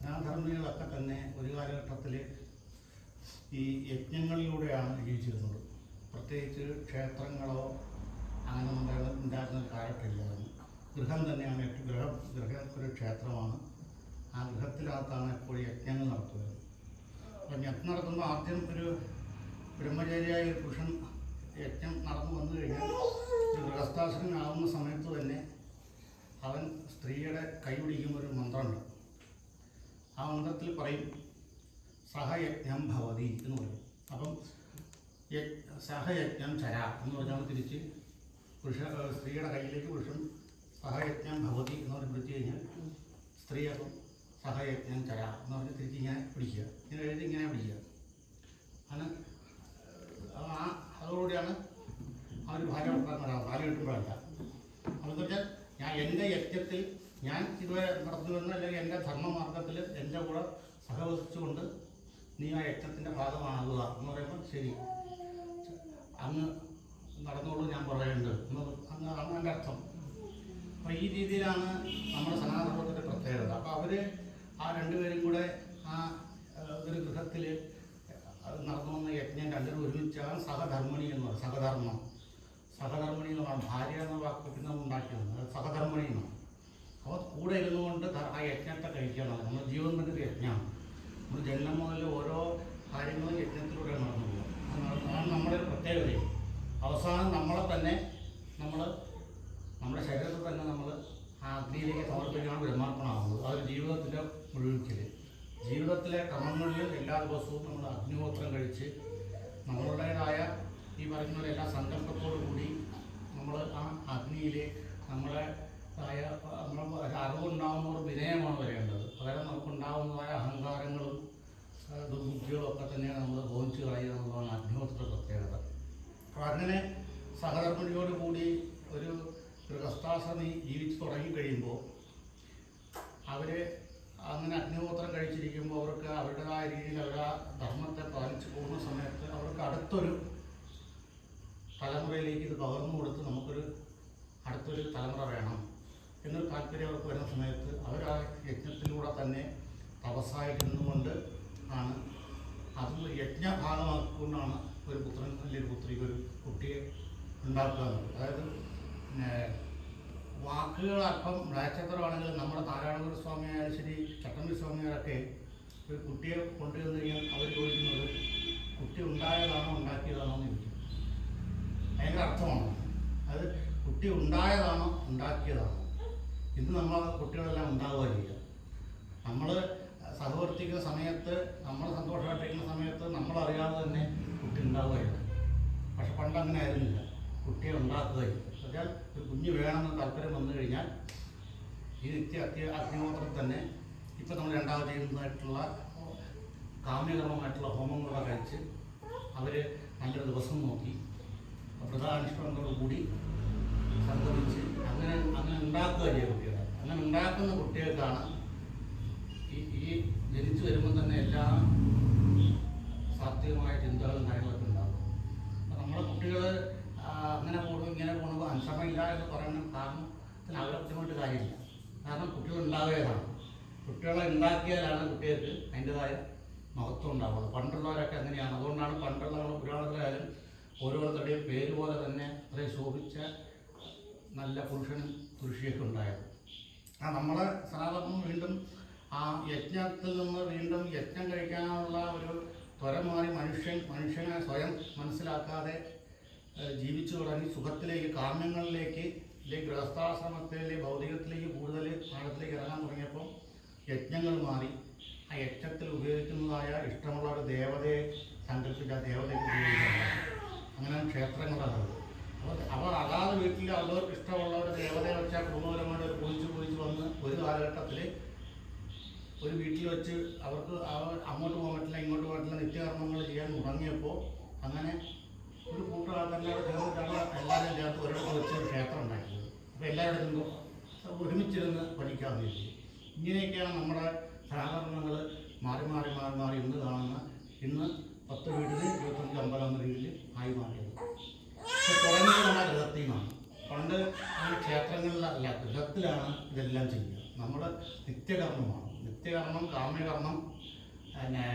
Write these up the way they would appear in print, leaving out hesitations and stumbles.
സനാതനധർമ്മികളൊക്കെ തന്നെ ഒരു കാലഘട്ടത്തിൽ ഈ യജ്ഞങ്ങളിലൂടെയാണ് ജീവിച്ചിരുന്നത്. പ്രത്യേകിച്ച് ക്ഷേത്രങ്ങളോ അങ്ങനെ ഉണ്ടായിരുന്ന കാലഘട്ടമില്ലായിരുന്നു. ഗൃഹം തന്നെയാണ് ഗൃഹം ഒരു ക്ഷേത്രമാണ്. ആ ഗൃഹത്തിനകത്താണ് എപ്പോഴും യജ്ഞങ്ങൾ നടത്തുന്നത്. അപ്പം യജ്ഞം നടത്തുമ്പോൾ ആദ്യം ഒരു ബ്രഹ്മചാരിയായ ഒരു പുരുഷൻ യജ്ഞം നടന്നു വന്നു കഴിഞ്ഞാൽ ഒരു ഗൃഹസ്ഥാശ്രമനാകുന്ന സമയത്ത് തന്നെ അവൻ സ്ത്രീയുടെ കൈ പിടിക്കുന്ന ഒരു മന്ത്രമുണ്ട്. ആ മന്ത്രത്തിൽ പറയും സഹയജ്ഞം ഭവതി എന്ന് പറയും. അപ്പം സഹയജ്ഞം ചര എന്ന് പറഞ്ഞാൽ തിരിച്ച് സ്ത്രീയുടെ കയ്യിലേക്ക് പുരുഷൻ സഹയജ്ഞം ഭവതി എന്ന് പറഞ്ഞ് പിടിച്ചു കഴിഞ്ഞാൽ സ്ത്രീ അപ്പം സഹയജ്ഞം ചര എന്ന് പറഞ്ഞ് തിരിച്ച് ഇങ്ങനെ പിടിക്കുക, ഇങ്ങനെ എഴുതി ഇങ്ങനെ പിടിക്കുക. അങ്ങനെ അതോടുകൂടിയാണ് അവർ ഭാര്യ ഭർത്താക്കന്മാരാണ്. ഭാര്യ കിട്ടുമ്പോഴല്ല. അതെന്ന് വെച്ചാൽ എൻ്റെ യജ്ഞത്തിൽ ഞാൻ ഇതുവരെ നടന്നു വരുന്ന അല്ലെങ്കിൽ എൻ്റെ ധർമ്മമാർഗത്തിൽ എൻ്റെ കൂടെ സഹവസിച്ചുകൊണ്ട് നീ ആ യജ്ഞത്തിൻ്റെ ഭാഗമാകുക എന്ന് പറയുമ്പോൾ ശരി അങ്ങ് നടന്നോളൂ, ഞാൻ പറയുന്നുണ്ട് അതാണ് എൻ്റെ അർത്ഥം. അപ്പോൾ ഈ രീതിയിലാണ് നമ്മുടെ സനാതനത്തിൻ്റെ പ്രത്യേകത. അപ്പോൾ അവർ ആ രണ്ടുപേരും കൂടെ ആ ഒരു ഗൃഹത്തിൽ നടന്നു വന്ന യജ്ഞം രണ്ടുപേരും ഒരുമിച്ചാണ് സഹധർമ്മിണി എന്ന് പറയുന്നത്. സഹധർമ്മിണി എന്ന് പറഞ്ഞാൽ ഭാര്യ എന്ന വാക്ക് പിന്നെ ഉണ്ടാക്കിയത് സഹധർമ്മിണി എന്നാണ്. അപ്പോൾ കൂടെ ഇരുന്നുകൊണ്ട് ആ യജ്ഞത്തെ കഴിക്കണം. നമ്മുടെ ജീവിതത്തിൻ്റെ ഒരു യജ്ഞമാണ്. നമ്മൾ ജന്മം മുതൽ ഓരോ കാര്യങ്ങളും യജ്ഞത്തിലൂടെ നടന്നു പോകും. അതാണ് നമ്മുടെ ഒരു പ്രത്യേകതയും. അവസാനം നമ്മളെ തന്നെ നമ്മുടെ ശരീരത്തിൽ തന്നെ നമ്മൾ ആ അഗ്നിയിലേക്ക് സമർപ്പിക്കുകയാണ് ബ്രഹ്മാർപ്പണമാകുന്നത്. ആ ഒരു ജീവിതത്തിൻ്റെ മുഴുവൻ ജീവിതത്തിലെ ക്രമങ്ങളിൽ എല്ലാ ദിവസവും നമ്മൾ അഗ്നിഹോത്രം കഴിച്ച് നമ്മളുടേതായ ഈ പറയുന്ന എല്ലാ സങ്കല്പത്തോടു കൂടി നമ്മൾ ആ അഗ്നിയിൽ നമ്മുടേതായ അറിവുണ്ടാകുന്ന ഒരു വിനയമാണ് വരേണ്ടത്. പകരം നമുക്കുണ്ടാകുന്നതായ അഹങ്കാരങ്ങളും ദുർബുദ്ധികളും ഒക്കെ തന്നെയാണ് നമ്മൾ ബോധിച്ചു കളയുക എന്നുള്ളതാണ് അഗ്നിഹോത്രത്തെ പ്രത്യേകത. അപ്പോൾ അങ്ങനെ സഹധർമ്മിണിയോടുകൂടി ഒരു ഗൃഹസ്ഥാശ്രമി ജീവിച്ച് തുടങ്ങിക്കഴിയുമ്പോൾ അവർ അങ്ങനെ അഗ്നിഹോത്രം കഴിച്ചിരിക്കുമ്പോൾ അവർക്ക് അവരുടേതായ രീതിയിൽ അവർ ആ ധർമ്മത്തെ പാലിച്ചു പോകുന്ന സമയത്ത് അവർക്ക് അടുത്തൊരു തലമുറയിലേക്ക് ഇത് പകർന്നു കൊടുത്ത് അടുത്തൊരു തലമുറ വേണം എന്നൊരു താല്പര്യം അവർക്ക് വരുന്ന സമയത്ത് അവർ ആ യജ്ഞത്തിലൂടെ തന്നെ തപസ്സായിട്ടിരുന്നുകൊണ്ട് ആണ് അതും യജ്ഞഭാഗമാക്കിക്കൊണ്ടാണ് ഒരു പുത്രൻ അല്ലെങ്കിൽ ഒരു പുത്രിക്ക് ഒരു കുട്ടിയെ ഉണ്ടാക്കുക എന്നുള്ളത്. അതായത് വാക്കുകൾ അല്പം മ്ലാച്ഛത്രമാണെങ്കിൽ നമ്മുടെ നാരായണഗുരു സ്വാമിയായാലും ശരി ചട്ടമ്പി സ്വാമിയാരൊക്കെ ഒരു കുട്ടിയെ കൊണ്ടുവന്നു കഴിഞ്ഞാൽ അവർ ചോദിക്കുന്നത് കുട്ടി ഉണ്ടായതാണോ ഉണ്ടാക്കിയതാണോ എന്ന് ചോദിക്കും. ഭയങ്കര അർത്ഥമാണ്. അത് കുട്ടി ഉണ്ടായതാണോ ഉണ്ടാക്കിയതാണോ. ഇന്ന് നമ്മൾ കുട്ടികളെല്ലാം ഉണ്ടാവുക ചെയ്യുക. നമ്മൾ സഹവർത്തിക്കുന്ന സമയത്ത് നമ്മൾ സന്തോഷമായിട്ടിരിക്കുന്ന സമയത്ത് നമ്മളറിയാതെ തന്നെ കുട്ടി ഉണ്ടാവുകയാണ്. പക്ഷെ പണ്ട് അങ്ങനെ ആയിരുന്നില്ല. കുട്ടിയെ ഉണ്ടാക്കുകയും എന്നാൽ ഒരു കുഞ്ഞ് വേണമെന്ന് താല്പര്യം വന്നു കഴിഞ്ഞാൽ ഈ അഗ്നിഹോത്രത്തിൽ തന്നെ ഇപ്പം നമ്മൾ രണ്ടാമത് ചെയ്യുന്നതായിട്ടുള്ള കാമ്യകർമ്മമായിട്ടുള്ള ഹോമങ്ങളൊക്കെ കഴിച്ച് അവർ നല്ലൊരു ദിവസം നോക്കി വ്രതാനുഷ്ഠാനത്തോടുകൂടി സംഗമിച്ച് അങ്ങനെ ഉണ്ടാക്കുക ചെയ്യുക കുട്ടികളെ. അങ്ങനെ ഉണ്ടാക്കുന്ന കുട്ടികൾക്കാണ് ഈ ജനിച്ചു വരുമ്പോൾ തന്നെ എല്ലാ സാത്വികമായ ചിന്തകളും കാര്യങ്ങളൊക്കെ ഉണ്ടാകും. അപ്പം നമ്മളെ കുട്ടികൾ അങ്ങനെ പോകണം ഇങ്ങനെ പോകണമെങ്കിൽ അനുസരണയില്ല എന്ന് പറയുന്ന കാരണത്തിന് അവരൊറ്റമായിട്ട് കാര്യമില്ല. കാരണം കുട്ടികൾ ഉണ്ടാവുകയാണ്. കുട്ടികളെ ഉണ്ടാക്കിയാലാണ് കുട്ടികൾക്ക് അതിൻ്റെതായ മഹത്വം ഉണ്ടാവുള്ളൂ. പണ്ടുള്ളവരൊക്കെ അങ്ങനെയാണ്. അതുകൊണ്ടാണ് പണ്ടുള്ള പുരാണത്തിലായാലും ഓരോരുത്തരുടെയും പേര് പോലെ തന്നെ അത്രയും ശോഭിച്ച നല്ല പുരുഷനും പുരുഷിയൊക്കെ ഉണ്ടായത്. നമ്മളെ സനാതനം വീണ്ടും ആ യജ്ഞത്തിൽ നിന്ന് വീണ്ടും യജ്ഞം കഴിക്കാനുള്ള ഒരു ത്വര മാറി മനുഷ്യനെ സ്വയം മനസ്സിലാക്കാതെ ജീവിച്ചു തുടങ്ങി സുഖത്തിലേക്ക് കാമ്യങ്ങളിലേക്ക് അല്ലെങ്കിൽ ഗൃഹസ്ഥാശ്രമത്തിലേക്ക് ഭൗതികത്തിലേക്ക് കൂടുതൽ ആഴത്തിലേക്ക് ഇറങ്ങാൻ തുടങ്ങിയപ്പോൾ യജ്ഞങ്ങൾ മാറി. ആ യജ്ഞത്തിൽ ഉപയോഗിക്കുന്നതായ ഇഷ്ടമുള്ള ഒരു ദേവതയെ സങ്കല്പിച്ച ദേവതയ്ക്ക് ഉപയോഗിക്കുന്നത് അങ്ങനെയാണ് ക്ഷേത്രങ്ങളത്. അവർ അതാത് വീട്ടിൽ അവർക്ക് ഇഷ്ടമുള്ള ഒരു ദേവതയെ വെച്ചാൽ കുടുംബപരമായിട്ട് ഒരു കുളിച്ച് വന്ന് ഒരു കാലഘട്ടത്തിൽ ഒരു വീട്ടിൽ വെച്ച് അവർക്ക് അങ്ങോട്ട് പോകാൻ പറ്റില്ല ഇങ്ങോട്ട് പോകാൻ പറ്റില്ല നിത്യകർമ്മങ്ങൾ ചെയ്യാൻ തുടങ്ങിയപ്പോൾ അങ്ങനെ ഒരു കൂട്ടുകാരെല്ലാം ചേർന്നിട്ടാണ് എല്ലാവരും ചേർത്ത് ഒരിടത്ത് വെച്ച് ഒരു ക്ഷേത്രം ഉണ്ടാക്കിയത്. അപ്പോൾ എല്ലാവരും ഒരുമിച്ചിരുന്ന് പഠിക്കാമെന്ന് ചോദിച്ചു. ഇങ്ങനെയൊക്കെയാണ് നമ്മുടെ സഹകരണങ്ങൾ മാറി ഇന്ന് കാണുന്ന ഇന്ന് 10 വീടിന് 25 അമ്പലം എന്ന രീതിയിൽ ആയി മാറിയത്. പക്ഷെ തുടങ്ങിയത് നമ്മുടെ ഗൃഹത്തിൽ നിന്നാണ്. പണ്ട് അങ്ങനെ ക്ഷേത്രങ്ങളിലല്ല ഗൃഹത്തിലാണ് ഇതെല്ലാം ചെയ്യുക. നമ്മൾ നിത്യകർമ്മമാണ്. നിത്യകർമ്മം, കാമ്യകർമ്മം, പിന്നെ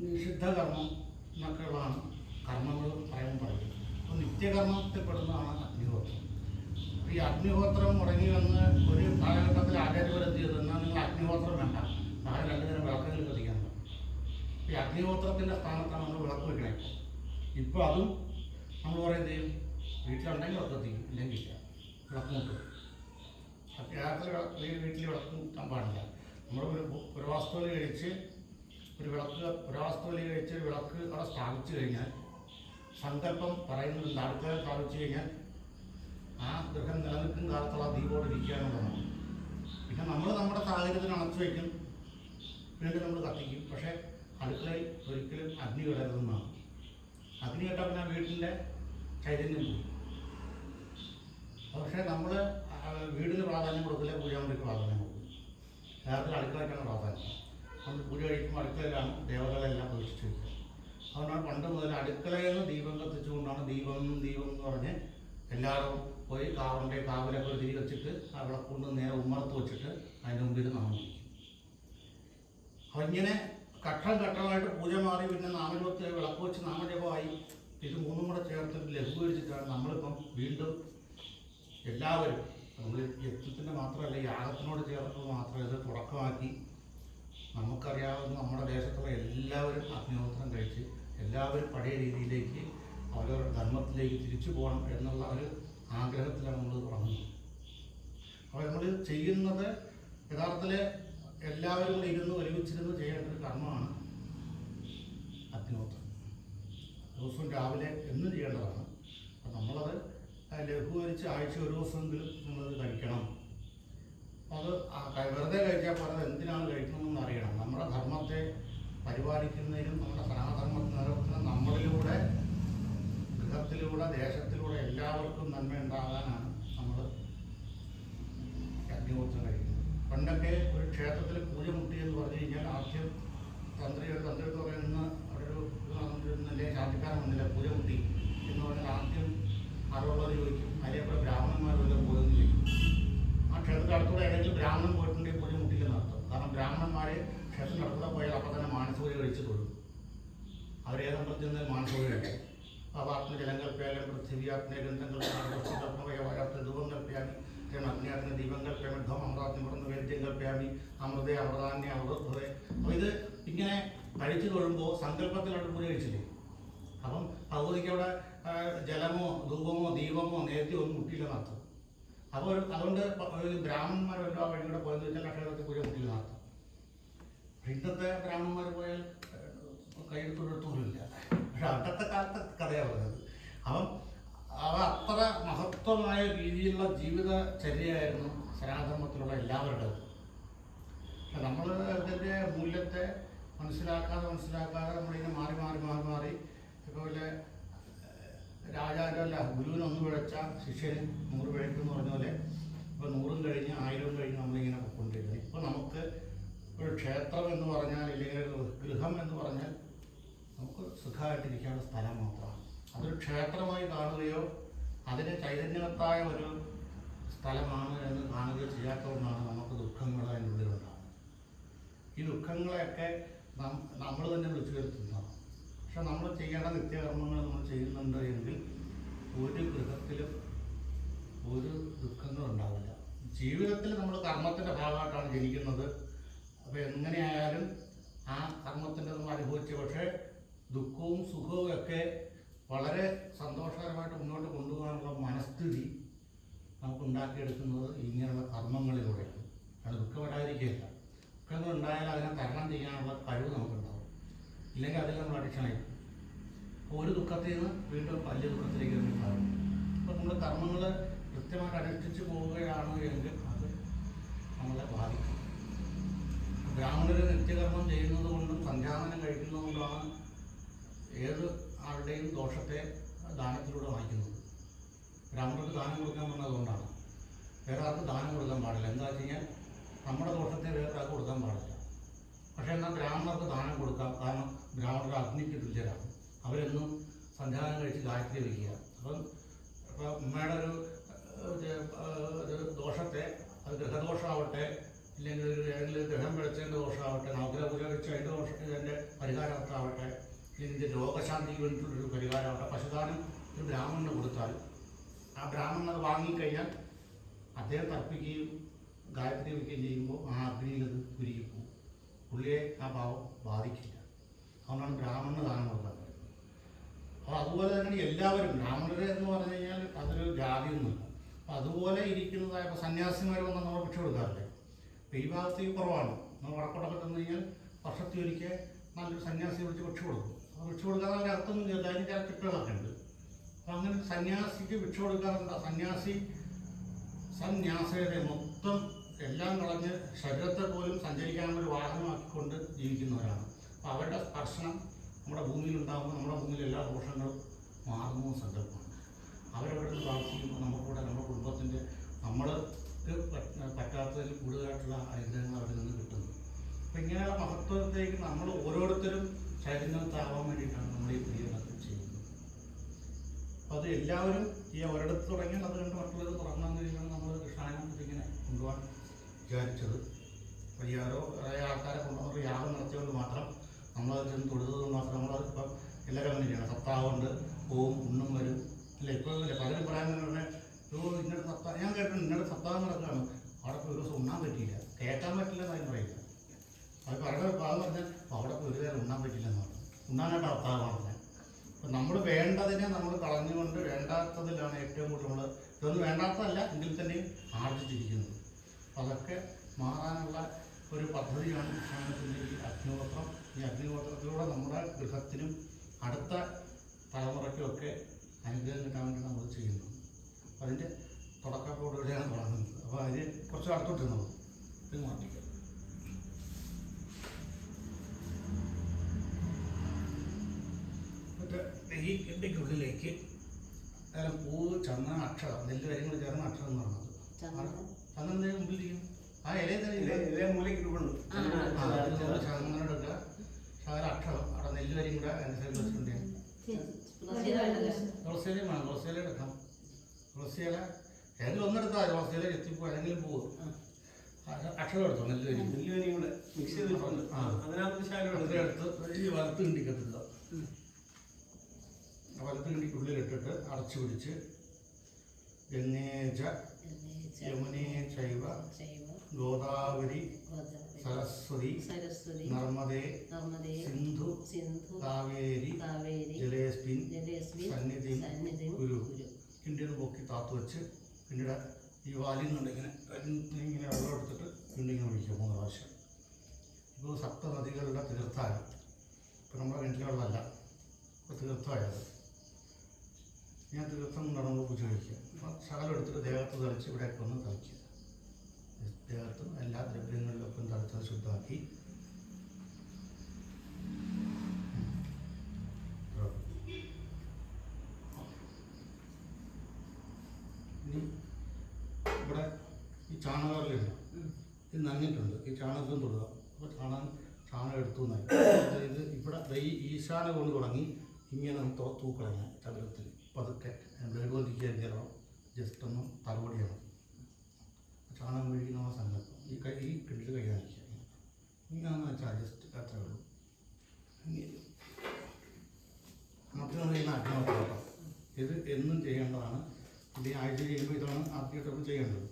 നിഷിദ്ധകർമ്മം എന്നൊക്കെയുള്ളതാണ് കർമ്മങ്ങൾ പറയുന്നത്. അപ്പോൾ നിത്യകർമ്മത്തിൽപ്പെടുന്നതാണ് അഗ്നിഹോത്രം. ഈ അഗ്നിഹോത്രം മുടങ്ങി വന്ന് ഒരു കാലഘട്ടത്തിൽ ആചാര്യപരത്തിയത് എന്നാൽ നിങ്ങൾ അഗ്നിഹോത്രം വേണ്ട, നാളെ 2 നേരം വിളക്കുകൾ കത്തിക്കാൻ. ഈ അഗ്നിഹോത്രത്തിൻ്റെ സ്ഥാനത്താണ് നമ്മൾ വിളക്ക് വെക്കണേ. ഇപ്പോൾ അതും നമ്മൾ പറയുന്നത് ചെയ്യും, വീട്ടിലുണ്ടെങ്കിൽ വിളക്ക് കത്തിക്കും, ഇല്ലെങ്കിൽ വിളക്ക് മുട്ടും. യഥാർത്ഥത്തിൽ വീട്ടിൽ വിളക്ക് മുട്ടാൻ പാടില്ല. നമ്മൾ ഒരു പുരവാസ്തുവിൽ കഴിച്ച് ഒരു വിളക്ക് അവിടെ സ്ഥാപിച്ചു കഴിഞ്ഞാൽ, സങ്കല്പം പറയുന്നുണ്ട്, അടുക്കള സ്ഥാപിച്ചു കഴിഞ്ഞാൽ ആ ഗൃഹം നിലനിൽക്കുന്ന കാലത്തുള്ള ദീപോട് ഇരിക്കാനുള്ളതാണ്. പിന്നെ നമ്മൾ നമ്മുടെ സാഹചര്യത്തിന് അണച്ചു വയ്ക്കും, വീണ്ടും നമ്മൾ കത്തിക്കും. പക്ഷേ അടുക്കളയിൽ ഒരിക്കലും അഗ്നി കിടരുതെന്നാണ്. അഗ്നി കേട്ടാൽ പിന്നെ വീട്ടിൻ്റെ ചൈതന്യം പോയി. പക്ഷേ നമ്മൾ വീടിന് പ്രാധാന്യം കൊടുക്കില്ല, പൂജാമുറിക്ക് പ്രാധാന്യം കൊടുക്കും. യഥാർത്ഥത്തിൽ അടുക്കളയ്ക്കാണ് പ്രാധാന്യം. നമ്മൾ പൂജ കഴിക്കുമ്പോൾ അടുക്കളയിലാണ് ദേവതകളെല്ലാം പ്രതിഷ്ഠിച്ച് വയ്ക്കുക. അതുകൊണ്ടാണ് പണ്ട് മുതൽ അടുക്കളയിൽ നിന്ന് ദീപം കത്തിച്ചുകൊണ്ടാണ് ദീപം എന്ന് പറഞ്ഞ് എല്ലാവരും പോയി കാവിലൊക്കെ തിരി വെച്ചിട്ട് ആ വിളക്കൊണ്ട് നേരെ ഉമ്മറത്ത് വെച്ചിട്ട് അതിൻ്റെ മുമ്പിൽ നാമം വിളിക്കും. അപ്പം ഇങ്ങനെ ഘട്ടമായിട്ട് പൂജ മാറി പിന്നെ നാമജപത്തിൽ വിളക്ക് വെച്ച് നാമജപമായി. ഇത് 3ഉം കൂടെ ചേർത്ത് ലഘൂകരിച്ചിട്ടാണ് നമ്മളിപ്പം വീണ്ടും എല്ലാവരും, നമ്മൾ യജ്ഞത്തിൻ്റെ മാത്രമല്ല യാഗത്തിനോട് ചേർത്ത് മാത്രമേ ഇത് തുടക്കമാക്കി. നമുക്കറിയാവുന്ന നമ്മുടെ ദേശത്തുള്ള എല്ലാവരും അഗ്നിഹോത്രം കഴിച്ച് എല്ലാവരും പഴയ രീതിയിലേക്ക് അവരവരുടെ ധർമ്മത്തിലേക്ക് തിരിച്ചു പോകണം എന്നുള്ള ഒരു ആഗ്രഹത്തിലാണ് നമ്മൾ തുടങ്ങുന്നത്. അപ്പോൾ നമ്മൾ ചെയ്യുന്നത് യഥാർത്ഥത്തിൽ എല്ലാവരും കൂടെ ഒരുമിച്ചിരുന്ന് ചെയ്യേണ്ട ഒരു കർമ്മമാണ് അഗ്നിഹോത്രം. ദിവസവും രാവിലെ എന്നും ചെയ്യേണ്ടതാണ്. അപ്പം നമ്മളത് ലഘൂകരിച്ച് ആഴ്ച ഒരു ദിവസമെങ്കിലും നമ്മളത് കഴിക്കണം. അത് വെറുതെ കഴിച്ചാൽ പറഞ്ഞത് എന്തിനാണ് കഴിക്കണമെന്ന് അറിയണം. നമ്മുടെ ധർമ്മത്തെ പരിപാലിക്കുന്നതിനും നമ്മുടെ സനാതനധർമ്മത്തെ നിലനിർത്തുന്നതിനും നമ്മളിലൂടെ, ഗൃഹത്തിലൂടെ, ദേശത്തിലൂടെ എല്ലാവർക്കും നന്മ ഉണ്ടാകാനാണ് നമ്മൾ അഗ്നിഹോത്രം കഴിക്കുന്നത്. പണ്ടൊക്കെ ഒരു ക്ഷേത്രത്തിൽ പൂജ മുട്ടിയെന്ന് പറഞ്ഞു കഴിഞ്ഞാൽ ആദ്യം തന്ത്രി പറയുന്ന അവിടെ ഒരു നടന്നിരുന്നില്ലേ, ശാന്തിക്കാരൻ വന്നില്ല, പൂജ മുട്ടി എന്ന് പറഞ്ഞാൽ ആദ്യം അറിവുള്ളവർ ചോദിക്കും, അതിലേക്കൂടെ ബ്രാഹ്മണന്മാർ വല്ല പോയെന്ന് ചോദിക്കും. ആ ക്ഷേത്രത്തിൽ അടുത്തൂടെ ഏതെങ്കിലും ബ്രാഹ്മണൻ പോയിട്ടുണ്ടെങ്കിൽ പൂജ മുട്ടില്ലെന്ന് അർത്ഥം. കാരണം ബ്രാഹ്മണന്മാർ ക്ഷേത്രത്തിൽ അടുത്തൂടെ പോയാൽ അപ്പം തന്നെ മാനസപൂജ കഴിച്ച് തൊഴും. അവരേതമ്പലത്തിൽ നിന്ന് മാനസപൂജ കഴിക്കും. അവാത്മ ജലം കൽപ്പയാലും പൃഥ്വിയാത്മ ഗന്ധങ്ങൾ ധൂപം കൽപ്പയാമി, അഗ്നിയാത്മ ദീപം കൽപ്പയാമി, ധം അമൃതാത്മ വേദ്യം കൽപ്പയാമി, അമൃതേ അമൃതാന്യ അമൃതേ. അപ്പോൾ ഇത് ഇങ്ങനെ കഴിച്ചു തൊഴുമ്പോൾ സങ്കല്പത്തിലോട്ട് പൂജ കഴിച്ചില്ലേ. അപ്പം ഭഗവതിക്ക് അവിടെ ജലമോ ധൂപമോ ദീപമോ നേദ്യമോ ഒന്നും മുട്ടിയില്ലെന്ന് അർത്ഥം. അപ്പോൾ അതുകൊണ്ട് ബ്രാഹ്മണന്മാരല്ലോ ആ വഴികൂടെ പോയെന്ന് വെച്ചാൽ ക്ഷേത്രത്തിൽ പൂജ മുട്ടിയില്ലെന്ന് അർത്ഥം. ഇന്നത്തെ ബ്രാഹ്മണന്മാർ പോയാൽ കയ്യെടുത്തൊരിടത്തുമില്ല. പക്ഷെ അന്നത്തെ കാലത്തെ കഥയാണ് പറഞ്ഞത്. അവ അത്ര മഹത്വമായ രീതിയിലുള്ള ജീവിതചര്യയായിരുന്നു സനാതനധർമ്മത്തിലുള്ള എല്ലാവരുടേത്. പക്ഷെ നമ്മൾ ഇതിൻ്റെ മൂല്യത്തെ മനസ്സിലാക്കാതെ നമ്മളിങ്ങനെ മാറി ഇപ്പോൾ വല്ല രാജാവല്ല, ഗുരുവിന് 1 പിഴച്ച ശിഷ്യന് 100 പിഴയ്ക്കും എന്ന് പറഞ്ഞ പോലെ ഇപ്പോൾ 100ഉം കഴിഞ്ഞ് 1000ഉം കഴിഞ്ഞ് നമ്മളിങ്ങനെ കൊണ്ടിരിക്കുന്നത്. ഇപ്പോൾ നമുക്ക് ഒരു ക്ഷേത്രം എന്ന് പറഞ്ഞാൽ, ഇല്ലെങ്കിൽ ഒരു ഗൃഹം എന്ന് പറഞ്ഞാൽ നമുക്ക് സുഖമായിട്ടിരിക്കാനുള്ള സ്ഥലം മാത്രമാണ്. അതൊരു ക്ഷേത്രമായി കാണുകയോ അതിന് ചൈതന്യവത്തായ ഒരു സ്ഥലമാണ് എന്ന് കാണുകയോ ചെയ്യാത്തതുകൊണ്ടാണ് നമുക്ക് ദുഃഖങ്ങൾ അതിൻ്റെ ഉള്ളിലുണ്ടാകുന്നത്. ഈ ദുഃഖങ്ങളെയൊക്കെ നമ്മൾ തന്നെ വിളിച്ചു വരുത്തുന്നതാണ്. പക്ഷെ നമ്മൾ ചെയ്യേണ്ട നിത്യകർമ്മങ്ങൾ നമ്മൾ ചെയ്യുന്നുണ്ട് എങ്കിൽ ഒരു ഗൃഹത്തിലും ഒരു ദുഃഖങ്ങളും ഉണ്ടാവില്ല. ജീവിതത്തിൽ നമ്മൾ കർമ്മത്തിൻ്റെ ഭാഗമായിട്ടാണ് ജനിക്കുന്നത്. അപ്പോൾ എങ്ങനെയായാലും ആ കർമ്മത്തിൻ്റെ നമ്മൾ അനുഭവിച്ചു. പക്ഷേ ദുഃഖവും സുഖവും ഒക്കെ വളരെ സന്തോഷകരമായിട്ട് മുന്നോട്ട് കൊണ്ടുപോകാനുള്ള മനസ്ഥിതി നമുക്ക് ഉണ്ടാക്കിയെടുക്കുന്നത് ഇങ്ങനെയുള്ള കർമ്മങ്ങളിലൂടെയാണ്. അത് ദുഃഖം വരാതിരിക്കുകയില്ല. ദുഃഖങ്ങൾ ഉണ്ടായാൽ അതിനെ തരണം ചെയ്യാനുള്ള കഴിവ് നമുക്കുണ്ടാവും. ഇല്ലെങ്കിൽ അതിൽ നമ്മൾ അഡിക്ഷനായി ഒരു ദുഃഖത്തിൽ നിന്ന് വീണ്ടും വലിയ ദുഃഖത്തിലേക്ക് ഉണ്ടാകും. അപ്പോൾ നമ്മൾ കർമ്മങ്ങൾ കൃത്യമായിട്ട് അനുഷ്ഠിച്ച് പോവുകയാണ് എങ്കിൽ അത് നമ്മളെ ബാധിക്കും. ബ്രാഹ്മണർ നിത്യകർമ്മം ചെയ്യുന്നത് കൊണ്ടും സന്ധ്യാവനം കഴിക്കുന്നത് കൊണ്ടാണ് ഏത് ആളുടെയും ദോഷത്തെ ദാനത്തിലൂടെ വായിക്കുന്നത്. ബ്രാഹ്മണർക്ക് ദാനം കൊടുക്കാൻ പറഞ്ഞതുകൊണ്ടാണ്. വേറെ ആർക്ക് ദാനം കൊടുക്കാൻ പാടില്ല. എന്താ വെച്ച് കഴിഞ്ഞാൽ നമ്മുടെ ദോഷത്തെ വേറെ ആൾക്ക് കൊടുക്കാൻ പാടില്ല. പക്ഷേ എന്നാൽ ബ്രാഹ്മണർക്ക് ദാനം കൊടുക്കാം. കാരണം ബ്രാഹ്മണർ അഗ്നിക്ക് തുല്യരാണ്. അവരെന്നും സന്ധ്യാവനം കഴിച്ച് ഗായത്രി വയ്ക്കുക. അപ്പം ഉമ്മയുടെ ഒരു ദോഷത്തെ അത് ഗ്രഹദോഷമാവട്ടെ, ഇല്ലെങ്കിൽ ഏതെങ്കിലും ഗ്രഹം പിഴച്ചതിൻ്റെ ദോഷമാവട്ടെ, നവഗ്രഹ പൂജ വെച്ച് അതിൻ്റെ ഇതിൻ്റെ പരിഹാരമാവട്ടെ, ഇതിൻ്റെ രോഗശാന്തിക്ക് വേണ്ടിയിട്ടുള്ളൊരു പരിഹാരമാവട്ടെ, പശുദാനം ഒരു ബ്രാഹ്മണന് കൊടുത്താൽ ആ ബ്രാഹ്മണൻ അത് വാങ്ങിക്കഴിഞ്ഞാൽ അദ്ദേഹം തർപ്പിക്കുകയും ഗായത്രി വയ്ക്കുകയും ചെയ്യുമ്പോൾ ആ അഗ്നിയിൽ അത് ഉരുകി പോകും. പുള്ളിയെ ആ ഭാവം ബാധിക്കില്ല. അതുകൊണ്ടാണ് ബ്രാഹ്മണന് ദാനം കൊടുക്കാൻ പറയുന്നത്. അപ്പോൾ അതുപോലെ തന്നെ എല്ലാവരും ബ്രാഹ്മണർ എന്ന് പറഞ്ഞു കഴിഞ്ഞാൽ അതൊരു ജാതിയൊന്നുമില്ല. അപ്പോൾ അതുപോലെ ഇരിക്കുന്നതായ ഇപ്പോൾ സന്യാസിമാർ വന്നാൽ നമ്മൾ ഭിക്ഷ കൊടുക്കാറില്ലേ? അപ്പോൾ ഈ ഭാഗത്തേക്ക് കുറവാണ്. നമ്മൾ വടക്കോട്ടൊക്കെ തന്നു കഴിഞ്ഞാൽ വർഷത്തിൽ ഒരിക്കൽ നല്ലൊരു സന്യാസി വിളിച്ച് ഭിക്ഷ കൊടുക്കും. അപ്പോൾ ഭിക്ഷ കൊടുക്കാതെ അതിൻ്റെ അർത്ഥമൊന്നും ചെയ്യില്ല, അതിന് ചില ചിട്ടകളൊക്കെ ഉണ്ട്. അപ്പം അങ്ങനെ സന്യാസിക്ക് ഭിക്ഷ കൊടുക്കാറുണ്ട്. സന്യാസിയുടെ മൊത്തം എല്ലാം കളഞ്ഞ് ശരീരത്തെ പോലും സഞ്ചരിക്കാനുള്ള ഒരു വാഹനമാക്കിക്കൊണ്ട് ജീവിക്കുന്നവരാണ്. അപ്പോൾ അവരുടെ സ്പർശനം നമ്മുടെ ഭൂമിയിലുണ്ടാകുമ്പോൾ നമ്മുടെ ഭൂമിയിൽ എല്ലാ ദോഷങ്ങളും മാറുന്നു സങ്കല്പമാണ്. അവരവരുടെ താമസിക്കുമ്പോൾ നമുക്കൂടെ നമ്മുടെ കുടുംബത്തിൻ്റെ നമ്മൾക്ക് പറ്റാത്തതിൽ കൂടുതലായിട്ടുള്ള അനുഗ്രഹങ്ങൾ അവരിൽ നിന്ന് കിട്ടുന്നു. അപ്പം ഇങ്ങനെയുള്ള മഹത്വത്തേക്ക് നമ്മൾ ഓരോരുത്തരും ചൈതന്യത്താവാൻ വേണ്ടിയിട്ടാണ് നമ്മൾ ഈ ക്രിയകളൊക്കെ ചെയ്യുന്നത്. അപ്പോൾ അത് എല്ലാവരും ഈ ഒരിടത്ത് തുടങ്ങിയാൽ അത് കണ്ട് മറ്റുള്ളത് തുടങ്ങാൻ കഴിയുമ്പോൾ നമ്മൾ കൃഷ്ണായനം ഇതിങ്ങനെ കൊണ്ടുപോകാൻ വിചാരിച്ചത്. അപ്പോൾ ഈ ഓരോ ആൾക്കാരെ കൊണ്ടുവന്നൊരു യാഗം നടത്തിയതുകൊണ്ട് മാത്രം നമ്മളത് ചെന്ന് തൊടുത്തത് മാത്രം നമ്മളത് ഇപ്പം എല്ലാവരും അങ്ങനെ ചെയ്യണം. സപ്താഹമുണ്ട്, പോവും, ഉണ്ണും വരും. ഇല്ല ഇപ്പോൾ ഇല്ല പലരും പറയാൻ തന്നെ ഇന്നത്തെ സപ്താഹം ഞാൻ കേട്ടിട്ടുണ്ട്, ഇന്നത്തെ സപ്താഹം നടക്കുകയാണ്, അവിടെ പോയി ഒരു ദിവസം ഉണ്ണാൻ പറ്റിയില്ല, കേൾക്കാൻ പറ്റില്ല എന്ന് അതിന് പറയില്ല. അത് പറയുന്ന ഭാഗം പറഞ്ഞാൽ അവിടെ പോയി ഒരു നേരം ഉണ്ണാൻ പറ്റില്ല എന്ന് പറഞ്ഞു. ഉണ്ണാനായിട്ട് അർത്ഥമാണ് പറഞ്ഞത്. അപ്പം നമ്മൾ വേണ്ടതിനെ നമ്മൾ കളഞ്ഞുകൊണ്ട് വേണ്ടാത്തതിലാണ് ഏറ്റവും കൂടുതൽ നമ്മൾ ഇതൊന്നും വേണ്ടാത്തതല്ല എങ്കിൽ തന്നെയും ആർജിച്ചിരിക്കുന്നത്. അപ്പം അതൊക്കെ മാറാനുള്ള ഒരു പദ്ധതിയാണ് കൃഷ്ണായനത്തിൻ്റെ ഈ അഗ്നിഹോത്രം. ഈ അഗ്നിഹോത്രത്തിലൂടെ നമ്മുടെ ഗൃഹത്തിനും അടുത്ത തലമുറയ്ക്കുമൊക്കെ അനുഗ്രഹം കിട്ടാൻ വേണ്ടി നമ്മൾ ചെയ്യുന്നു. അപ്പം അതിൻ്റെ തുടക്കത്തോടുകൂടിയാണ് തുടങ്ങുന്നത്. അപ്പോൾ അതിന് കുറച്ച് അടുത്തോട്ടിരുന്നത് ഇത് മാറ്റിക്കാം. ഈ കിണ്ടിക്കുള്ളിലേക്ക് അതിൽ പൂവ്, ചന്ദന, അക്ഷരം, നെല്ല് കാര്യങ്ങൾ ചേർന്ന അക്ഷരം എന്ന് പറഞ്ഞത് ചന്ദനത്തിൻ്റെ മുമ്പിലിരിക്കും. ആ ഇല മൂലയ്ക്ക് ഇടുന്നുണ്ട്. ചന്ദനം എടുക്കുക, ശകല അക്ഷരം അവിടെ നെല്ല് വരെയും കൂടെ അനുസരിച്ച് വെച്ചിട്ടുണ്ട്. തുളസിയില വേണം, തുളസിയില എടുക്കാം. തുളസിയില ഏതെങ്കിലും ഒന്നെടുത്താൽ തുളസിയില എത്തിപ്പോ ഏതെങ്കിലും പോവും. അക്ഷരം എടുത്തോ, നെല്ല് വരെയും കൂടെ മിക്സ് ചെയ്തിട്ടുണ്ട്. എടുത്ത് ഈ വലത്ത് കിണ്ടിക്കെത്തുക. വലത്ത് കിണ്ടിക്കുള്ളിലിട്ടിട്ട് അടച്ചു പിടിച്ച് ഗംഗേജ യമുനേ ചൈവ ഗോദാവരി സരസ്വതി നർമ്മദേ സിന്ധു കാവേരി ജലേസ്മിൻ സന്നിധി കുരു. കിണ്ടിയത് പൊക്കി താത്തു വെച്ച് പിന്നീട് ഈ വാലിൽ നിന്നുണ്ട് ഇങ്ങനെ വെള്ളം എടുത്തിട്ട് പിന്നീട് ഇങ്ങനെ ഒഴിക്കുക 3 പ്രാവശ്യം. ഇപ്പോൾ സപ്തനദികളുടെ തീർത്ഥാടനം. ഇപ്പോൾ നമ്മുടെ കിണറ്റിലെ വെള്ളമല്ല, ഇപ്പോൾ തീർത്ഥമായത്. ഞാൻ തീർത്ഥം കൊണ്ടാണ് നമ്മൾ പൂജ കഴിക്കുക. അപ്പം ശകലം എടുത്തിട്ട് ദേഹത്ത് തളിച്ച് ഇവിടെയൊക്കെ ഒന്ന് തളിക്കുക. ദേഹത്തും എല്ലാ ദ്രവ്യങ്ങളിലൊക്കെ തളിച്ചത് ശുദ്ധമാക്കി ഇനി ഇവിടെ ഈ ചാണകറിലുണ്ട്, ഇത് നനഞ്ഞിട്ടുണ്ട്. ഈ ചാണകത്തും തൊടുക. അപ്പോൾ ചാണകം എടുത്തു നന്നായി. ഇത് ഇവിടെ ഈ ഈശാന കൊണ്ട് തുടങ്ങി ഇങ്ങനെ തൂക്കളഞ്ഞ ചതുരത്തിൽ പതുക്കെ വെളുകൊണ്ടിരിക്കാൻ കയറണം. ജസ്റ്റ് ഒന്ന് തലവടിയാണ് ചാണകം കഴിക്കുന്ന സങ്കല്പം. ഈ കിണ്ടിൽ കൈ കാണിക്കുക. ഇങ്ങനെയാണെന്ന് വെച്ചാൽ ജസ്റ്റ് അത്രേ ഉള്ളൂ. മറ്റൊന്ന് ചെയ്യുന്ന അഗ്നിഹോത്രം. ഇത് എന്നും ചെയ്യേണ്ടതാണ്. ഇത് ആഴ്ച ചെയ്യുമ്പോൾ ഇതാണ് ആദ്യമായിട്ടൊക്കെ ചെയ്യേണ്ടത്.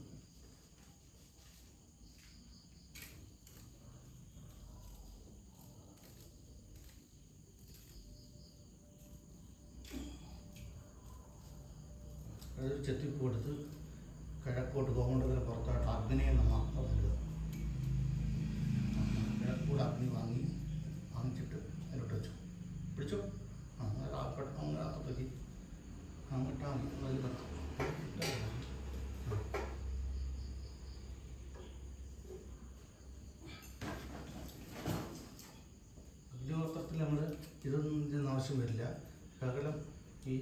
അതൊരു ചെത്തിപ്പ് കൊടുത്ത് കിഴക്കോട്ട് കോമണ്ടത്തിന് പുറത്തായിട്ട് അഗ്നിയെ നമ്മൾ പറഞ്ഞത്. കിഴക്കൂടെ അഗ്നി വാങ്ങിച്ചിട്ട് അതിലോട്ട് വെച്ചു പിടിച്ചോ. അങ്ങനെ അകത്തേക്ക് അങ്ങോട്ടാ മതി കത്തും. അഗ്നിഹോത്രത്തിൽ നമ്മൾ ഇതൊന്നും ആവശ്യം വരില്ല. ശകലം ഈ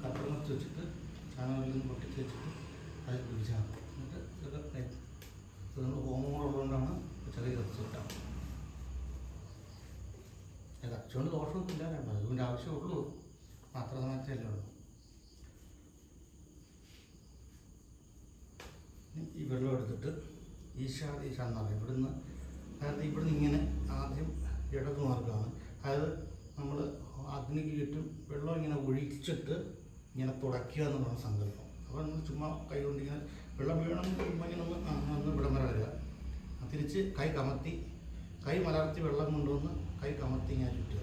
കട്ടർമത്ത് വെച്ചിട്ട് ചാണകത്തിൽ നിന്ന് പൊട്ടിച്ച് വെച്ചിട്ട് അതിൽ പിടിച്ചാൽ മതി. എന്നിട്ട് ഇതൊക്കെ ഇത് നമ്മൾ ഹോമം കൂടെ ഉള്ളതുകൊണ്ടാണ് ചെറിയ കത്തിച്ച് കിട്ടാം. കച്ചുകൊണ്ട് ദോഷമൊന്നുമില്ല, അതിൻ്റെ ആവശ്യമുള്ളൂ. അത്ര സമയത്തല്ലേ ഉള്ളൂ. എടുത്തിട്ട് ഈശാദീശ എന്ന് പറയും. ഇവിടുന്ന് അതായത് ഇവിടുന്ന് ഇങ്ങനെ ആദ്യം ഇടതു മാർഗ്ഗമാണ്. അതായത് നമ്മൾ അഗ്നിക്ക് ചുറ്റും വെള്ളം ഇങ്ങനെ ഒഴിച്ചിട്ട് ഇങ്ങനെ തുടയ്ക്കുക എന്ന് പറഞ്ഞ സങ്കല്പം. അപ്പോൾ നമ്മൾ ചുമ്മാ കൈ കൊണ്ട് ഇങ്ങനെ വെള്ളം വീണം ഇങ്ങനെ ഒന്ന് ഇവിടം വരെ വരിക. തിരിച്ച് കൈ കമത്തി, കൈ മലർത്തി വെള്ളം കൊണ്ടുവന്ന് കൈ കമത്തി ഇങ്ങനെ ചുറ്റുക.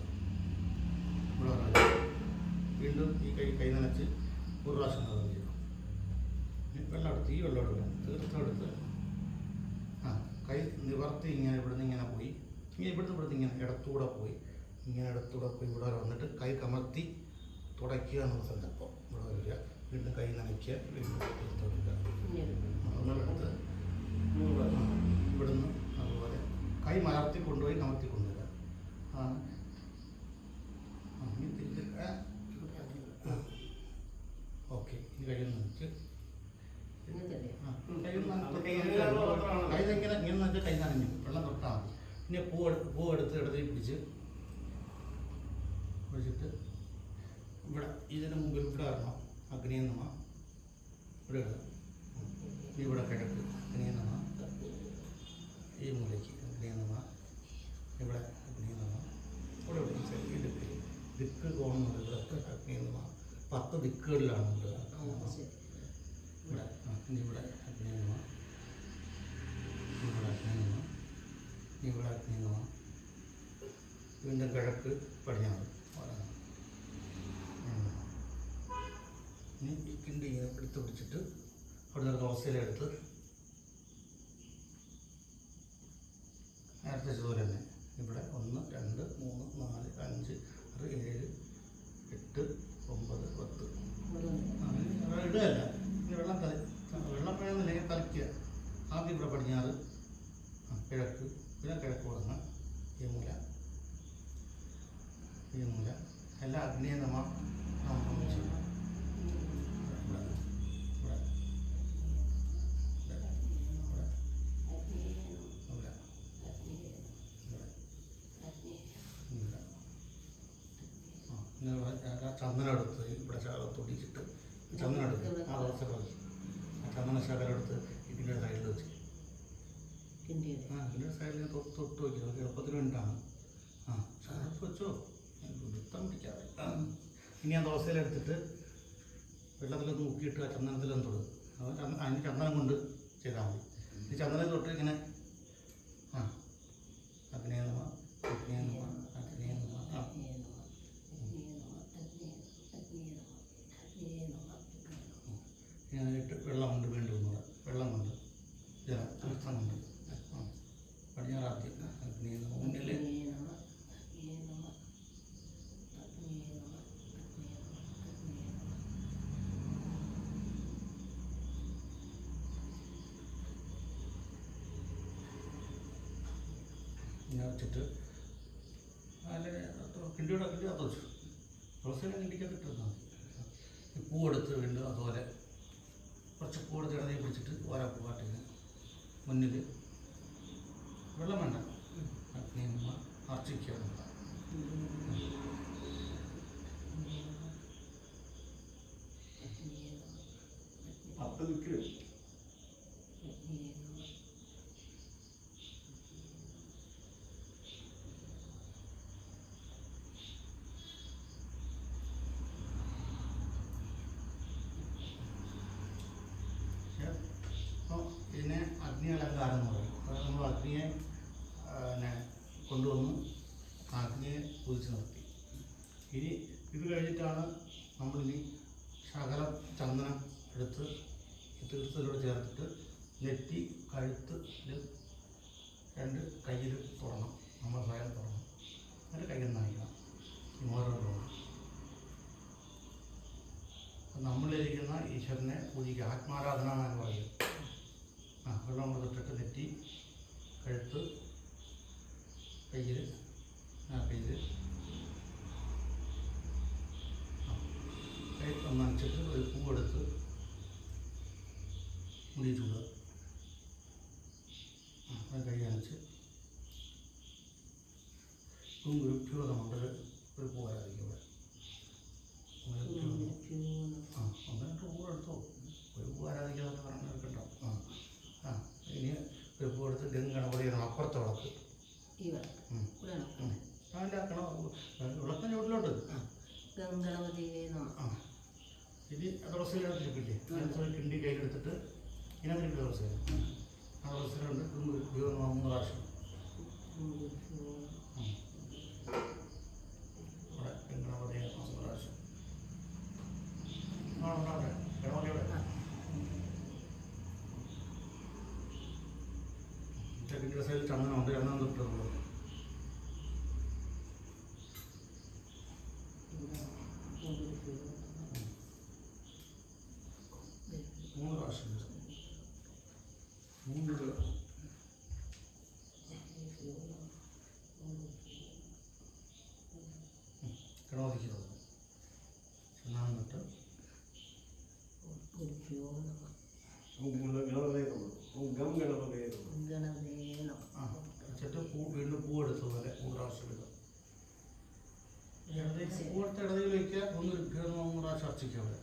ഇവിടെ വരാം. വീണ്ടും ഈ കൈ നനച്ച് ഒരു പ്രാവശ്യം കഥ ചെയ്യുക. വെള്ളം എടുത്ത് ഈ വെള്ളം എടുക്കണം, തീർത്ഥം എടുത്ത് കൈ നിവർത്തി ഇങ്ങനെ ഇവിടുന്ന് ഇങ്ങനെ പോയി, ഇവിടുന്ന് ഇങ്ങനെ ഇടത്തൂടെ പോയി, ഇങ്ങനെ ഇടത്തൂടെ പോയി ഇവിടെ വന്നിട്ട് കൈ കമർത്തി തുടയ്ക്കുക എന്നുള്ള സന്ദർഭം. ഇവിടെ വരിക, വീണ്ടും കൈ നനയ്ക്കുക, വീണ്ടും തീർത്ഥം എടുക്കുക. ഒന്നെടുത്ത് ഇവിടുന്ന് അതുപോലെ കൈ മലർത്തി കൊണ്ടുപോയി കമർത്തി കൊണ്ടുവരിക. ഓക്കെ, ഇനി കയ്യൊന്ന് വെച്ച് കൈതെങ്ങനെ ഇങ്ങനെ വെച്ചാൽ കൈ നനഞ്ഞു വെള്ളം തൊട്ടാൽ മതി. പിന്നെ പൂവെടുത്ത് ഇടത്തിൽ പിടിച്ചിട്ട് ഇവിടെ ഇതിന് മുമ്പിൽ ഇവിടെ വരണം. അഗ്നിയിൽ നമ ഇവിടെ ഇടുക. ഇവിടെ കിഴക്ക് അഗ്നിയിൽ നമ, ഈ മൂലയ്ക്ക് അഗ്നിയിൽ നമ, ഇവിടെ അഗ്നിയിൽ നമ, ഇവിടെ ഈ ദിക്ക് കോണുണ്ട്. ഇവിടെയൊക്കെ അഗ്നിയിൽ നമ 10 ദിക്കുകളിലാണ് ഇവിടെ. ഇവിടെ ഇവിടെ അഗ്നിയിൽ നമ, ഇവിടെ അഗ്നിയിൽ നമ, ഇവിടെ അഗ്നിയിൽ നമ, വീണ്ടും കിഴക്ക് പടിഞ്ഞാറ്. ഇനി ഈ കിണ്ടി ഇങ്ങനെ എടുത്ത് പിടിച്ചിട്ട് അവിടെ നിന്ന് ദോശയിലെടുത്ത് നേരത്തെ ഇതുപോലെ തന്നെ ഇവിടെ 1 2 3 4 5 6 7 8 9 10 ഇടുകയല്ല. ഇനി വെള്ളം പഴയുന്നില്ലെങ്കിൽ തളിക്കുക. ആദ്യം ഇവിടെ പടിഞ്ഞാറ്, കിഴക്ക്, പിന്നെ കിഴക്ക് തുടങ്ങുക. ഈ മൂല എല്ലാം അഗ്നിയെ നമ്മൾ ചെയ്യും. ചന്ദനം എടുത്ത് ഇവിടെ തൊടിച്ചിട്ട് ചന്ദനം എടുത്ത് ആ ദിവസം കളി ചന്ദന ശകലം എടുത്ത് ഇതിൻ്റെ സൈഡിൽ വെച്ച് ഇതിൻ്റെ സൈഡിൽ തൊട്ട് വയ്ക്കുക. എളുപ്പത്തിന് വേണ്ടിയിട്ടാണ്. ശകലത്ത് വെച്ചോ, വൃത്തം പിടിക്കാതെ. ഇനി ആ ദോശയിലെടുത്തിട്ട് വെള്ളത്തിലൊന്ന് മുക്കിയിട്ട് ആ ചന്ദനത്തിലൊന്ന് തൊടുക. അതിന് ചന്ദനം കൊണ്ട് ചെയ്താൽ മതി. ഈ ചന്ദനം തൊട്ട് ഇങ്ങനെ അഗ്നിയെ നമ, അഗ്നിയെ നമ, അഗ്നിയെ നമ. ഞാനിട്ട് വെള്ളം കൊണ്ട് വീണ്ടും ഒന്നുകൂടെ വെള്ളം കൊണ്ട് തീർത്ഥം കൊണ്ട് പടിഞ്ഞാറാദ്യം അഗ്നിയെ നമ മുന്നിൽ ഇങ്ങനെ വെച്ചിട്ട് അതിൻ്റെ കിണ്ടിയുടെ അത് വെച്ചു. തുളസിയുടെ കിണ്ടിക്കൊക്കെ ഇട്ടിരുന്നാൽ മതി. പൂവെടുത്ത് വീണ്ടും അതുപോലെ കുറച്ച് പൂവെടുത്ത് ഇടയിൽ പിടിച്ചിട്ട് ഓരോ പൂവാട്ടിന് മുന്നിൽ വെള്ളം വേണ്ട, അഗ്നി അർച്ചിക്കുക. ഇതിനെ അഗ്നി അലങ്കാരം എന്ന് പറയും. അതായത് നമ്മൾ അഗ്നിയെ കൊണ്ടുവന്ന് അഗ്നിയെ കുതിച്ച് നിർത്തി. ഇനി ഇത് കഴിഞ്ഞിട്ടാണ് നമ്മളിനി ശകലം ചന്ദനം എടുത്ത് തീർത്ഥത്തിലൂടെ ചേർത്തിട്ട് നെറ്റി കഴുത്ത് 2 കയ്യിൽ തുടണം. നമ്മൾ സ്വയം തുടങ്ങണം. എന്നിട്ട് കയ്യിൽ നനയ്ക്കണം. ഈ മോതിരം തുടങ്ങണം. നമ്മളിരിക്കുന്ന ഈശ്വരനെ പൂജിക്കുക. ആത്മാരാധന എന്ന് പറയും. വെള്ളം കൊടുത്തിട്ട് നെറ്റി കഴുത്ത് കയ്യിൽ കൈ നനച്ചിട്ട് ഒരു പൂവെടുത്ത് മുടി ചൂടുക. കൈ നനച്ച് ഗുരുഭ്യോ നമ്മുടെ ഒരു പൂവായിരിക്കും ഇവിടെ. ഒന്നിട്ട് പൂവെടുത്തോ, ഒരു പൂ ആരാധിക്കാതെ പറഞ്ഞെടുക്കട്ടോ. ഇനി ഒരു പൂ എടുത്ത് ഗംഗണപതി അപ്പുറത്തെ വിളക്ക് അതിൻ്റെ വിളക്കിൻ്റെ ചുവട്ടിലോട്ട് ആ ഇത് തുളസിയിലിട്ടിരിക്കില്ലേ കിണ്ടി കയ്യിലെടുത്തിട്ട് ഇതിനകത്ത് തുളസി ആ തുളസിയിലുണ്ട് 3 പ്രാവശ്യം ഗംഗണപതി 3 പ്രാവശ്യം ഉണ്ടാവട്ടെ ഗണപതിയോടെ തെക്കിൻ്റെ സൈഡിൽ ചന്ദനമുണ്ട് ചന്ദനം തൊട്ടുള്ളൂ 3 പ്രാവശ്യം 3 ഗണപതിക്ക് ചന്ദനം തൊട്ട് വെച്ചിട്ട് വീണ്ടും പൂ എടുത്ത പോലെ 3 പ്രാവശ്യം എടുക്കുക പൂ എടുത്ത് ഇടതിൽ വയ്ക്കുക 3 പ്രാവശ്യം അർച്ചിക്കുക അവിടെ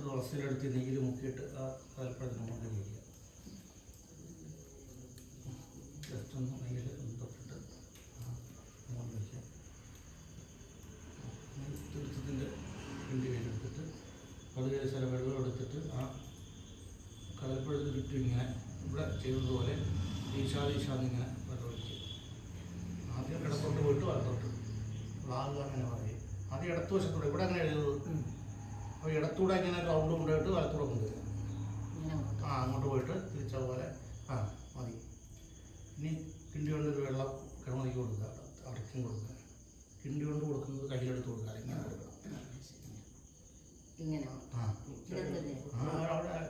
തുളസിയിലെടുത്ത് നെയ്യിൽ മുക്കിയിട്ട് ആ കൽപ്പഴത്തിന് മുകളിൽ വയ്ക്കുക ജസ്റ്റ് ഒന്ന് നെയ്യിൽ തൊട്ടിട്ട് മുകളിൽ വയ്ക്കുക തീർത്ഥത്തിൻ്റെ കിണ്ടി കയ്യിലെടുത്തിട്ട് പതുക്കെ ചില വെള്ളം എടുത്തിട്ട് ആ കൽപ്പഴത്തിന് ചുറ്റും ഇങ്ങനെ ഇവിടെ ചെയ്തതുപോലെ ഈശാദിങ്ങനെ വെള്ളം ഒഴിക്കുക ആദ്യം ഇടത്തോട്ട് പോയിട്ട് വലത്തോട്ട് ലാഗ് അങ്ങനെ പറയും ആദ്യം ഇടത്ത് വശത്തോടെ ഇവിടെ അങ്ങനെ എഴുതുന്നത് അപ്പോൾ ഇടത്തൂടെ ഇങ്ങനെ റൗണ്ട് കൊണ്ടുപോയിട്ട് വലത്തൂടെ കൊണ്ടുവരിക അങ്ങോട്ട് പോയിട്ട് തിരിച്ചതുപോലെ മതി ഇനി കിണ്ടി കൊണ്ടൊരു വെള്ളം കിടമതിക്ക് കൊടുക്കുക അടയ്ക്കും കൊടുക്കുക കിണ്ടി കൊണ്ട് കൊടുക്കുന്നത് കയ്യിലെടുത്ത് കൊടുക്കുക ഇങ്ങനെ കൊടുക്കണം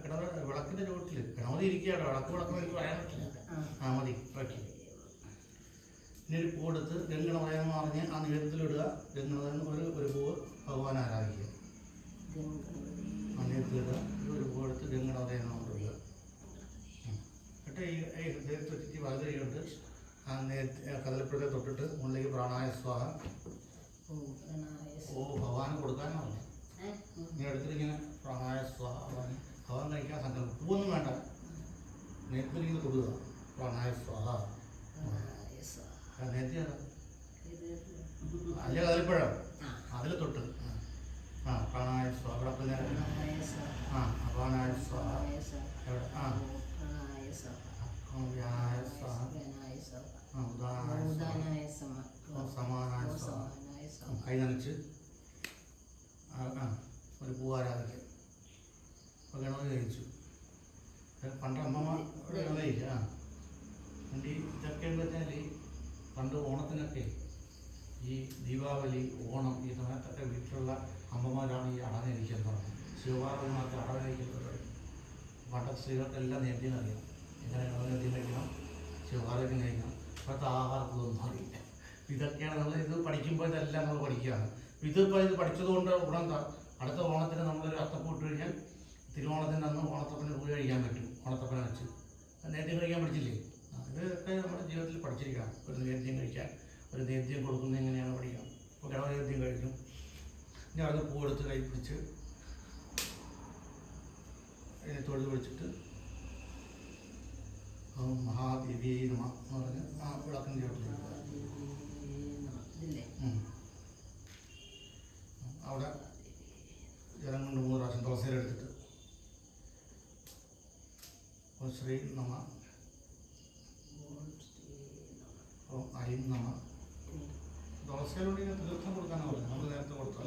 അവിടെ വിളക്കിൻ്റെ ചുവട്ടിൽ കിണമതി ഇരിക്കുകയാണ് വിളക്ക് വിളക്കുന്ന എനിക്ക് പറയാൻ പറ്റില്ല മതി വയ്ക്കുക ഇനി ഒരു പൂ എടുത്ത് ഗംഗണപതിയെന്ന് പറഞ്ഞ് ആ നീളത്തിലിടുക ഗംഗണപതി ഒരു പൂവ് ഭഗവാൻ ആരാധിക്കുക അന്യത്തിലിടുക ഒരു പൂ എടുത്ത് ഗംഗണപതിയെന്ന് കൊണ്ടിടുക എന്നിട്ട് ഈ ഹൃദയത്തിൽ വെച്ചിട്ട് വലത് കൈകൊണ്ട് ആ കദളിപ്പഴത്തെ തൊട്ടിട്ട് മുകളിലേക്ക് പ്രാണായ സ്വാഹ ഓ ഭഗവാന് കൊടുക്കാനാണ് പറഞ്ഞത് നീ എടുത്തിട്ടിങ്ങനെ പ്രാണായ സ്വാഹ ഭഗവാൻ കഴിക്കാൻ സങ്കല്പം പൂവൊന്നും വേണ്ട നേരത്തിലിങ്ങനെ തൊടുക പ്രാണായ സ്വാഹ നേരത്തെ അല്ല കദളിപ്പഴം അതിൽ തൊട്ട് പ്രാണായ സ്വാഹ ഇവിടെ അപാനായ സ്വാഹ എവിടെ വ്യാനായ സ്വാഹ ഉദാനായ സമാനായ സ്വാഹ കൈ നനച്ച് ഒരു പൂ ആരാധിക്കുക അപ്പോൾ ഗണപതി കഴിച്ചു പണ്ട് അമ്മമ്മ ഗണപതി കഴിക്കുക എൻ്റെ ഇതൊക്കെ എന്ന് വെച്ചാൽ പണ്ട് ഓണത്തിനൊക്കെ ഈ ദീപാവലി ഓണം ഈ സമയത്തൊക്കെ വീട്ടിലുള്ള അമ്മമാരാണ് ഈ അടനരിക്കാൻ പറഞ്ഞത് ശിവപാർവതിമാർക്ക് അടനരിക്കുന്നത് പണ്ടത്തെ സ്ത്രീകൾക്കെല്ലാം നേദ്യം അറിയാം എങ്ങനെ നേദ്യം കഴിക്കണം ശിവപാർവതിക്ക് കഴിക്കണം ഇപ്പോഴത്തെ ആഹാരത്തിലൊന്നും അറിയില്ല ഇതൊക്കെയാണ് നമ്മൾ ഇത് പഠിക്കുമ്പോൾ ഇതെല്ലാം നമ്മൾ പഠിക്കുകയാണ് ഇതിപ്പോൾ ഇത് പഠിച്ചതുകൊണ്ട് ഗുണം അടുത്ത ഓണത്തിന് നമ്മളൊരു അത്തപ്പൂ ഇട്ട് കഴിഞ്ഞാൽ തിരുവോണത്തിൻ്റെ അന്ന് ഓണത്തപ്പന് പൂജ കഴിക്കാൻ പറ്റും ഓണത്തപ്പന വെച്ച് നേദ്യം കഴിക്കാൻ പഠിച്ചില്ലേ ഇതൊക്കെ നമ്മുടെ ജീവിതത്തിൽ പഠിച്ചിരിക്കണം ഒരു നേദ്യം കഴിക്കാൻ ഒരു നേദ്യം കൊടുക്കുന്നത് എങ്ങനെയാണ് പഠിക്കണം അപ്പോൾ ഗണപതിനേദ്യം കഴിക്കും ഇനി അത് പൂവെടുത്ത് കൈ പിടിച്ച് തൊഴുത് പിടിച്ചിട്ട് മഹാദേവി നമ എന്ന് പറഞ്ഞ് ആ വിളക്കിൻ്റെ ചോട്ടിൽ അവിടെ ജലം കൊണ്ട് 3 പ്രാവശ്യം തുളസിയിലെടുത്തിട്ട് ഓം ശ്രീ നമ ഓം ഐം നമ തുളസിയിലൂടെ തീർത്ഥം കൊടുക്കാനാണ് പറഞ്ഞത് നമ്മൾ നേരത്തെ കൊടുത്തു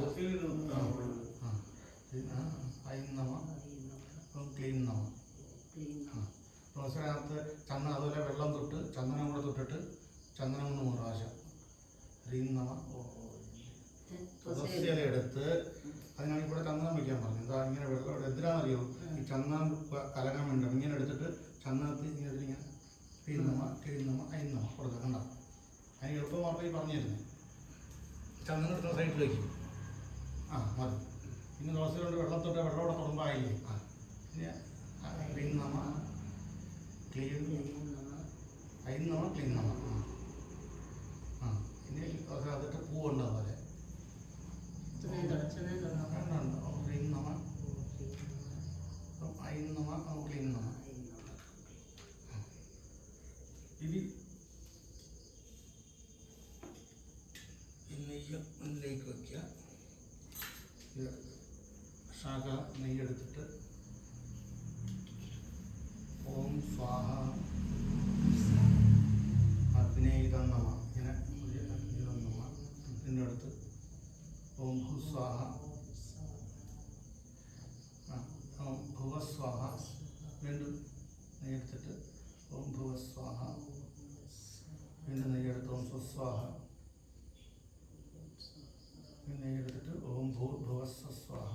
ഐം നമ ഓം ക്ലീൻ നമ തുളസിനകത്ത് ചന്ദനം അതുപോലെ വെള്ളം തൊട്ട് ചന്ദനം കൂടെ തൊട്ടിട്ട് ചന്ദനം കൊണ്ട് 3 പ്രാവശ്യം ഹ്രീം നമ തുളസിയില എടുത്ത് അതിനാണ് ഇവിടെ ചന്ദനം വയ്ക്കാൻ പറഞ്ഞത് എന്താ ഇങ്ങനെ വെള്ളം എന്തിനാണെന്നറിയോ ഈ ചന്ദനം കലങ്ങാൻ വേണ്ടി ഇങ്ങനെ എടുത്തിട്ട് ചന്ദനത്തിൽ ഇങ്ങനെ ഇങ്ങനെ ക്ലീൻ നമ ഐം നമ കൊടുക്കുക കണ്ട അതിന് എളുപ്പമാർഗ്ഗം ഈ പറഞ്ഞു തരുന്നത് ചന്ദനം എടുക്കുന്ന സൈഡിൽ വയ്ക്കും മതി പിന്നെ തുളസിയിലുണ്ട് വെള്ളത്തോട്ട് വെള്ളമോടെ തുറമ്പായില്ലേ പിന്നെ ക്ലീൻ നമ ക്ലീൻ ഐം നമ ക്ലീൻ നമ. ഇനി അതിട്ട് പൂവുണ്ട് അതുപോലെ ക്ലീൻ നമ ഐം നമ ക്ലീൻ നമ. ഇനി നെയ്യ് മുന്നിലേക്ക് വയ്ക്കുക. ശാഖ നെയ്യെടുത്തിട്ട് ഓം സ്വാഹ അഗ്നേയിതം നമ ഇങ്ങനെ അഗ്നിതം നമ ഇതിൻ്റെ അടുത്ത് ഓം ഭൂസ്വാഹ ഓം ഭുവസ്വാഹ വീണ്ടും നെയ്യെടുത്തിട്ട് ഓം ഭുവസ്വാഹ വീണ്ടും നെയ്യെടുത്ത് ഓം സ്വസ്വാഹ നെയ്യെടുത്തിട്ട് ഓം ഭൂർഭുവസ്വാഹ.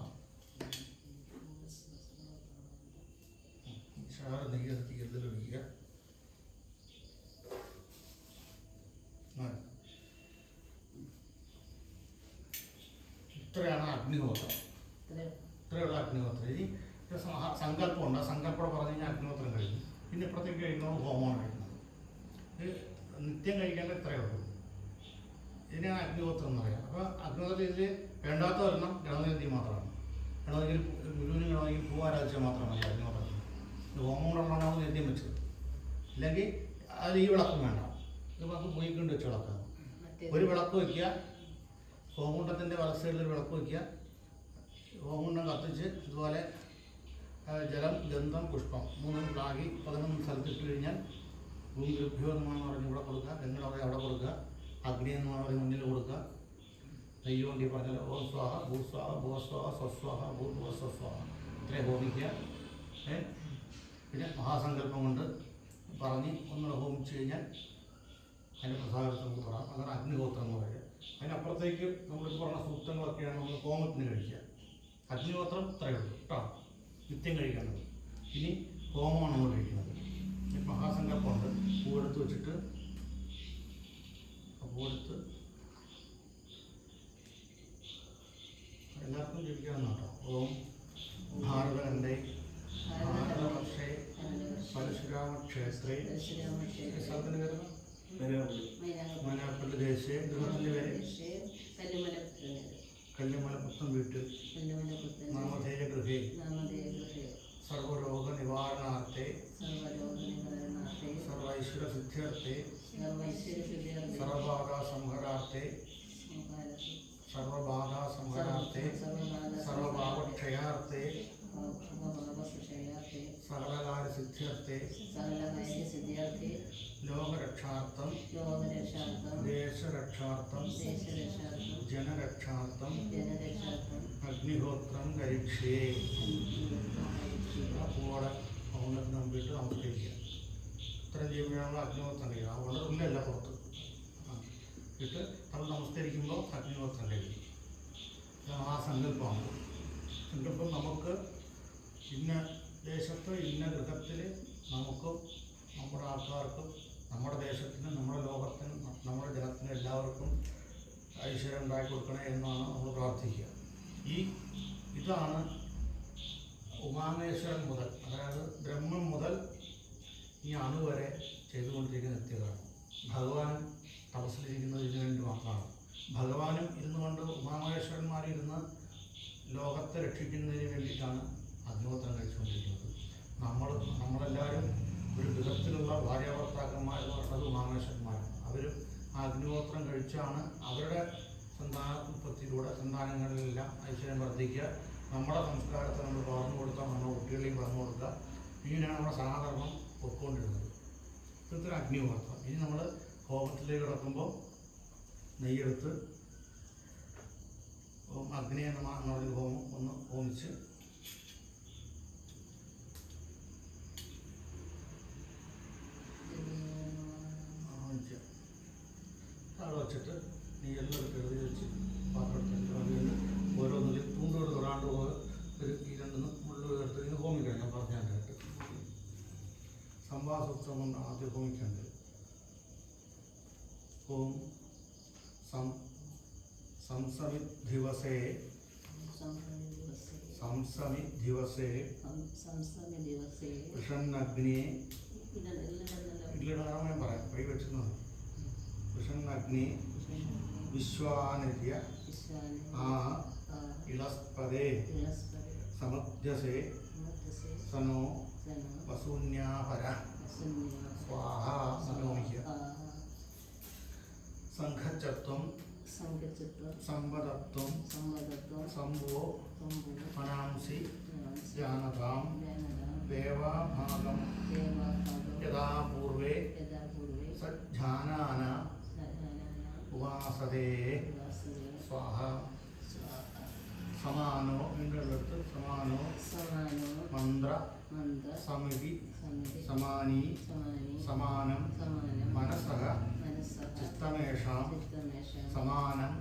നെയ്യെടുത്ത് എതിലൊഴിക്കുക. ഇത്രയാണ് അഗ്നിഹോത്രം. ഇത്രയുള്ള അഗ്നിഹോത്രം. ഇനി സങ്കല്പമുണ്ട്. ആ സങ്കല്പം പറഞ്ഞു കഴിഞ്ഞാൽ അഗ്നിഹോത്രം കഴിഞ്ഞു. പിന്നെ ഇപ്പുറത്തേക്ക് കഴിക്കുന്നത് ഹോമമാണ് കഴിക്കുന്നത്. ഇത് നിത്യം കഴിക്കേണ്ട ഇത്രയേ ഉള്ളൂ. ഇതിനാണ് അഗ്നിഹോത്രം എന്ന് പറയുക. അപ്പോൾ അഗ്നിഹോത്രത്തിൽ ഇതിൽ വേണ്ടാത്ത ഒരെണ്ണം ഗണപതി മാത്രമാണ്. ഗണപതിയിൽ ഗുരുവിനും ഗണപതിയിൽ പൂവാരാധിച്ചാൽ മാത്രമല്ല അഗ്നിഹോത്രത്തിൽ. ഇത് ഹോമം കൊണ്ടുള്ളതാണ് നേദ്യം വെച്ചത്. ഇല്ലെങ്കിൽ അത് ഈ വിളക്കും വേണ്ട. ഇത് നമുക്ക് പോയിക്കൊണ്ട് വെച്ച് വിളക്കാം. ഒരു വിളക്ക് വയ്ക്കുക. ഹോമകുണ്ടത്തിൻ്റെ വലത് സൈഡിൽ ഒരു വിളക്ക് വയ്ക്കുക. ഹോമകുണ്ടം കത്തിച്ച് ഇതുപോലെ ജലം ഗന്ധം പുഷ്പം മൂന്നും പ്ലാകി 11 സ്ഥലത്തിട്ട് കഴിഞ്ഞാൽ ഭൂമി ഗൃഭ്യോ എന്ന് പറഞ്ഞ് ഇവിടെ കൊടുക്കുക. ഗംഗളവരെ അവിടെ കൊടുക്കുക. അഗ്നി എന്ന് പറഞ്ഞ് മുന്നിൽ കൊടുക്കുക. നെയ്യ് കൊണ്ട് പറഞ്ഞാൽ ഓം സ്വാഹ ഭൂസ്വാഹ ഭൂസ്വാഹ സ്വസ്വാഹ ഭൂർഭുവസ്വാഹ ഇത്രയും ഹോമിക്കുക. പിന്നെ മഹാസങ്കല്പം കൊണ്ട് പറഞ്ഞ് ഒന്നുകൂടെ ഹോമിച്ച് കഴിഞ്ഞാൽ അതിൻ്റെ പ്രസാദത്തെ നമുക്ക് പറയാം. അതാണ് അഗ്നിഹോത്രം എന്ന് പറയുക. അതിനപ്പുറത്തേക്ക് നമ്മളിപ്പോൾ പറഞ്ഞ സൂക്തങ്ങളൊക്കെയാണ് നമ്മൾ ഹോമത്തിന് കഴിക്കുക. അഗ്നിഹോത്രം ഇത്രയേ ഉള്ളൂ കേട്ടോ, നിത്യം കഴിക്കേണ്ടത്. ഇനി ഹോമമാണ് നമ്മൾ കഴിക്കുന്നത്. മഹാസങ്കല്പമുണ്ട്. പൂവെടുത്ത് വെച്ചിട്ട് പൂവെടുത്ത് എല്ലാവർക്കും ജപിക്കാവുന്ന കേട്ടോ. ഓം ഭാരതഖണ്ഡേ ഭാരതവർഷേ പരശുരാമക്ഷേത്രേ സ്ഥലത്തിൻ്റെ പേര് മനാപ്പള്ളി ദേശീയ ഗൃഹത്തിൻ്റെ പേര് കല്ലുമലപുത്തം വീട്ടിൽ നാമധേയ ഗൃഹേ സർവരോഗ നിവാരണാർത്ഥേ സർവൈശ്വര സിദ്ധ്യർത്ഥേ സർവബാധാ സംഹരാർത്ഥേ സർവഭാവക്ഷയാർത്ഥേ സകലകാര്യസിദ്ധ്യർത്ഥേ ലോകരക്ഷാർത്ഥം ദേശരക്ഷാർത്ഥം ജനരക്ഷാർത്ഥം അഗ്നിഹോത്രം കരിക്ഷ്യേ. പൂവോടെ പൗർണത്തിന് മുമ്പിട്ട് നമസ്കരിക്കുക. ഇത്രയും ചെയ്യുമ്പോഴാണ് അഗ്നിഹോത്രം കഴിയുക. അതുകൊണ്ട് ഉള്ളല്ല പുറത്ത് ഇട്ട് നമ്മൾ നമസ്കരിക്കുമ്പോൾ അഗ്നിഹോത്രം കഴിയും. ആ സങ്കല്പമാണ്. സങ്കല്പം നമുക്ക് ഇന്ന ദേശത്ത് ഇന്ന ഗൃഹത്തിൽ നമുക്കും നമ്മുടെ ആൾക്കാർക്കും നമ്മുടെ ദേശത്തിന് നമ്മുടെ ലോകത്തിനും നമ്മുടെ ജനത്തിനും എല്ലാവർക്കും ഐശ്വര്യം ഉണ്ടാക്കി കൊടുക്കണേ എന്നാണ് നമ്മൾ പ്രാർത്ഥിക്കുക. ഇതാണ് ഉമാമേശ്വരൻ മുതൽ, അതായത് ബ്രഹ്മം മുതൽ ഈ അണു വരെ ചെയ്തുകൊണ്ടിരിക്കുന്ന നിത്യകർമ്മം. ഭഗവാൻ തപസ്സിലിരിക്കുന്നത് ഇതിനു വേണ്ടി മാത്രമാണ്. ഭഗവാനും ഇരുന്നുകൊണ്ട് ഉമാമഹേശ്വരന്മാരിരുന്ന് ലോകത്തെ രക്ഷിക്കുന്നതിന് വേണ്ടിയിട്ടാണ് അഗ്നിഹോത്രം കഴിച്ചുകൊണ്ടിരിക്കുന്നത്. നമ്മളെല്ലാവരും ഒരു വിധത്തിലുള്ള ഭാര്യാഭർത്താക്കന്മാരെന്ന് പറയുന്നത് ഉമാമഹേശ്വരന്മാരാണ്. അവരും ആ അഗ്നിഹോത്രം കഴിച്ചാണ് അവരുടെ സന്താനോത്പത്തിയിലൂടെ സന്താനങ്ങളിലെല്ലാം ഐശ്വര്യം വർദ്ധിക്കുക. നമ്മുടെ സംസ്കാരത്തെ നമ്മൾ പകർന്നു കൊടുത്താൽ നമ്മുടെ കുട്ടികളെയും പകർന്നു കൊടുക്കുക. ഇങ്ങനെയാണ് നമ്മുടെ സനാതനം പൊയ്ക്കൊണ്ടിരുന്നത്. ഇത്തരത്തിൽ അഗ്നിഹോത്രം. ഇനി നമ്മൾ ഹോമത്തിലേക്ക് കിടക്കുമ്പോൾ നെയ്യെടുത്ത് അഗ്നിയെ നമ എന്ന് പറഞ്ഞ ഹോമം ഒന്ന് ഹോമിച്ച് അവിടെ വച്ചിട്ട് നെയ്യെല്ലാം എടുത്ത് എഴുതി വെച്ച് പാത്രത്തിൽ അതിൽ ഓരോന്നിൽ തൂണ്ടുകൾ തൊടാണ്ട് ഒരു ഈ രണ്ടെന്ന് മുള്ളുകൾ എടുത്ത് ഇത് ഹോമിക്കണം. ഞാൻ പറഞ്ഞായിട്ട് സംവാസൂത്രം കൊണ്ട് ആദ്യം ഹോമിക്കേണ്ടത്. ഓം സംസമിദ്ദിവസേ സംസമി ദിവസേ വൃഷന്നഗ്നി ഇല്ലടാമേ പറയാം കൈ വെച്ചിരുന്നു വൃഷന്നഗ്നി വിശ്വാനിത്യ ആ ഇളസ്പദേ സമുദ്യസേ സനോ വസൂന്യാപര സ്വാഹ മനോഹ്യ സംഘചത്വം സംവദത്വം സംഭോ മനാംസി ജാനതാം ദേവാഭാഗം യഥാ പൂർവേ സജ്ജാനാന ഉപാസതേ സ്വാഹ സമാനോ വീണ്ടും സമാനോ മന്ത്ര സമിതി സമാനി സമാനം മനസഃ ചിത്തമേഷാം സമാനം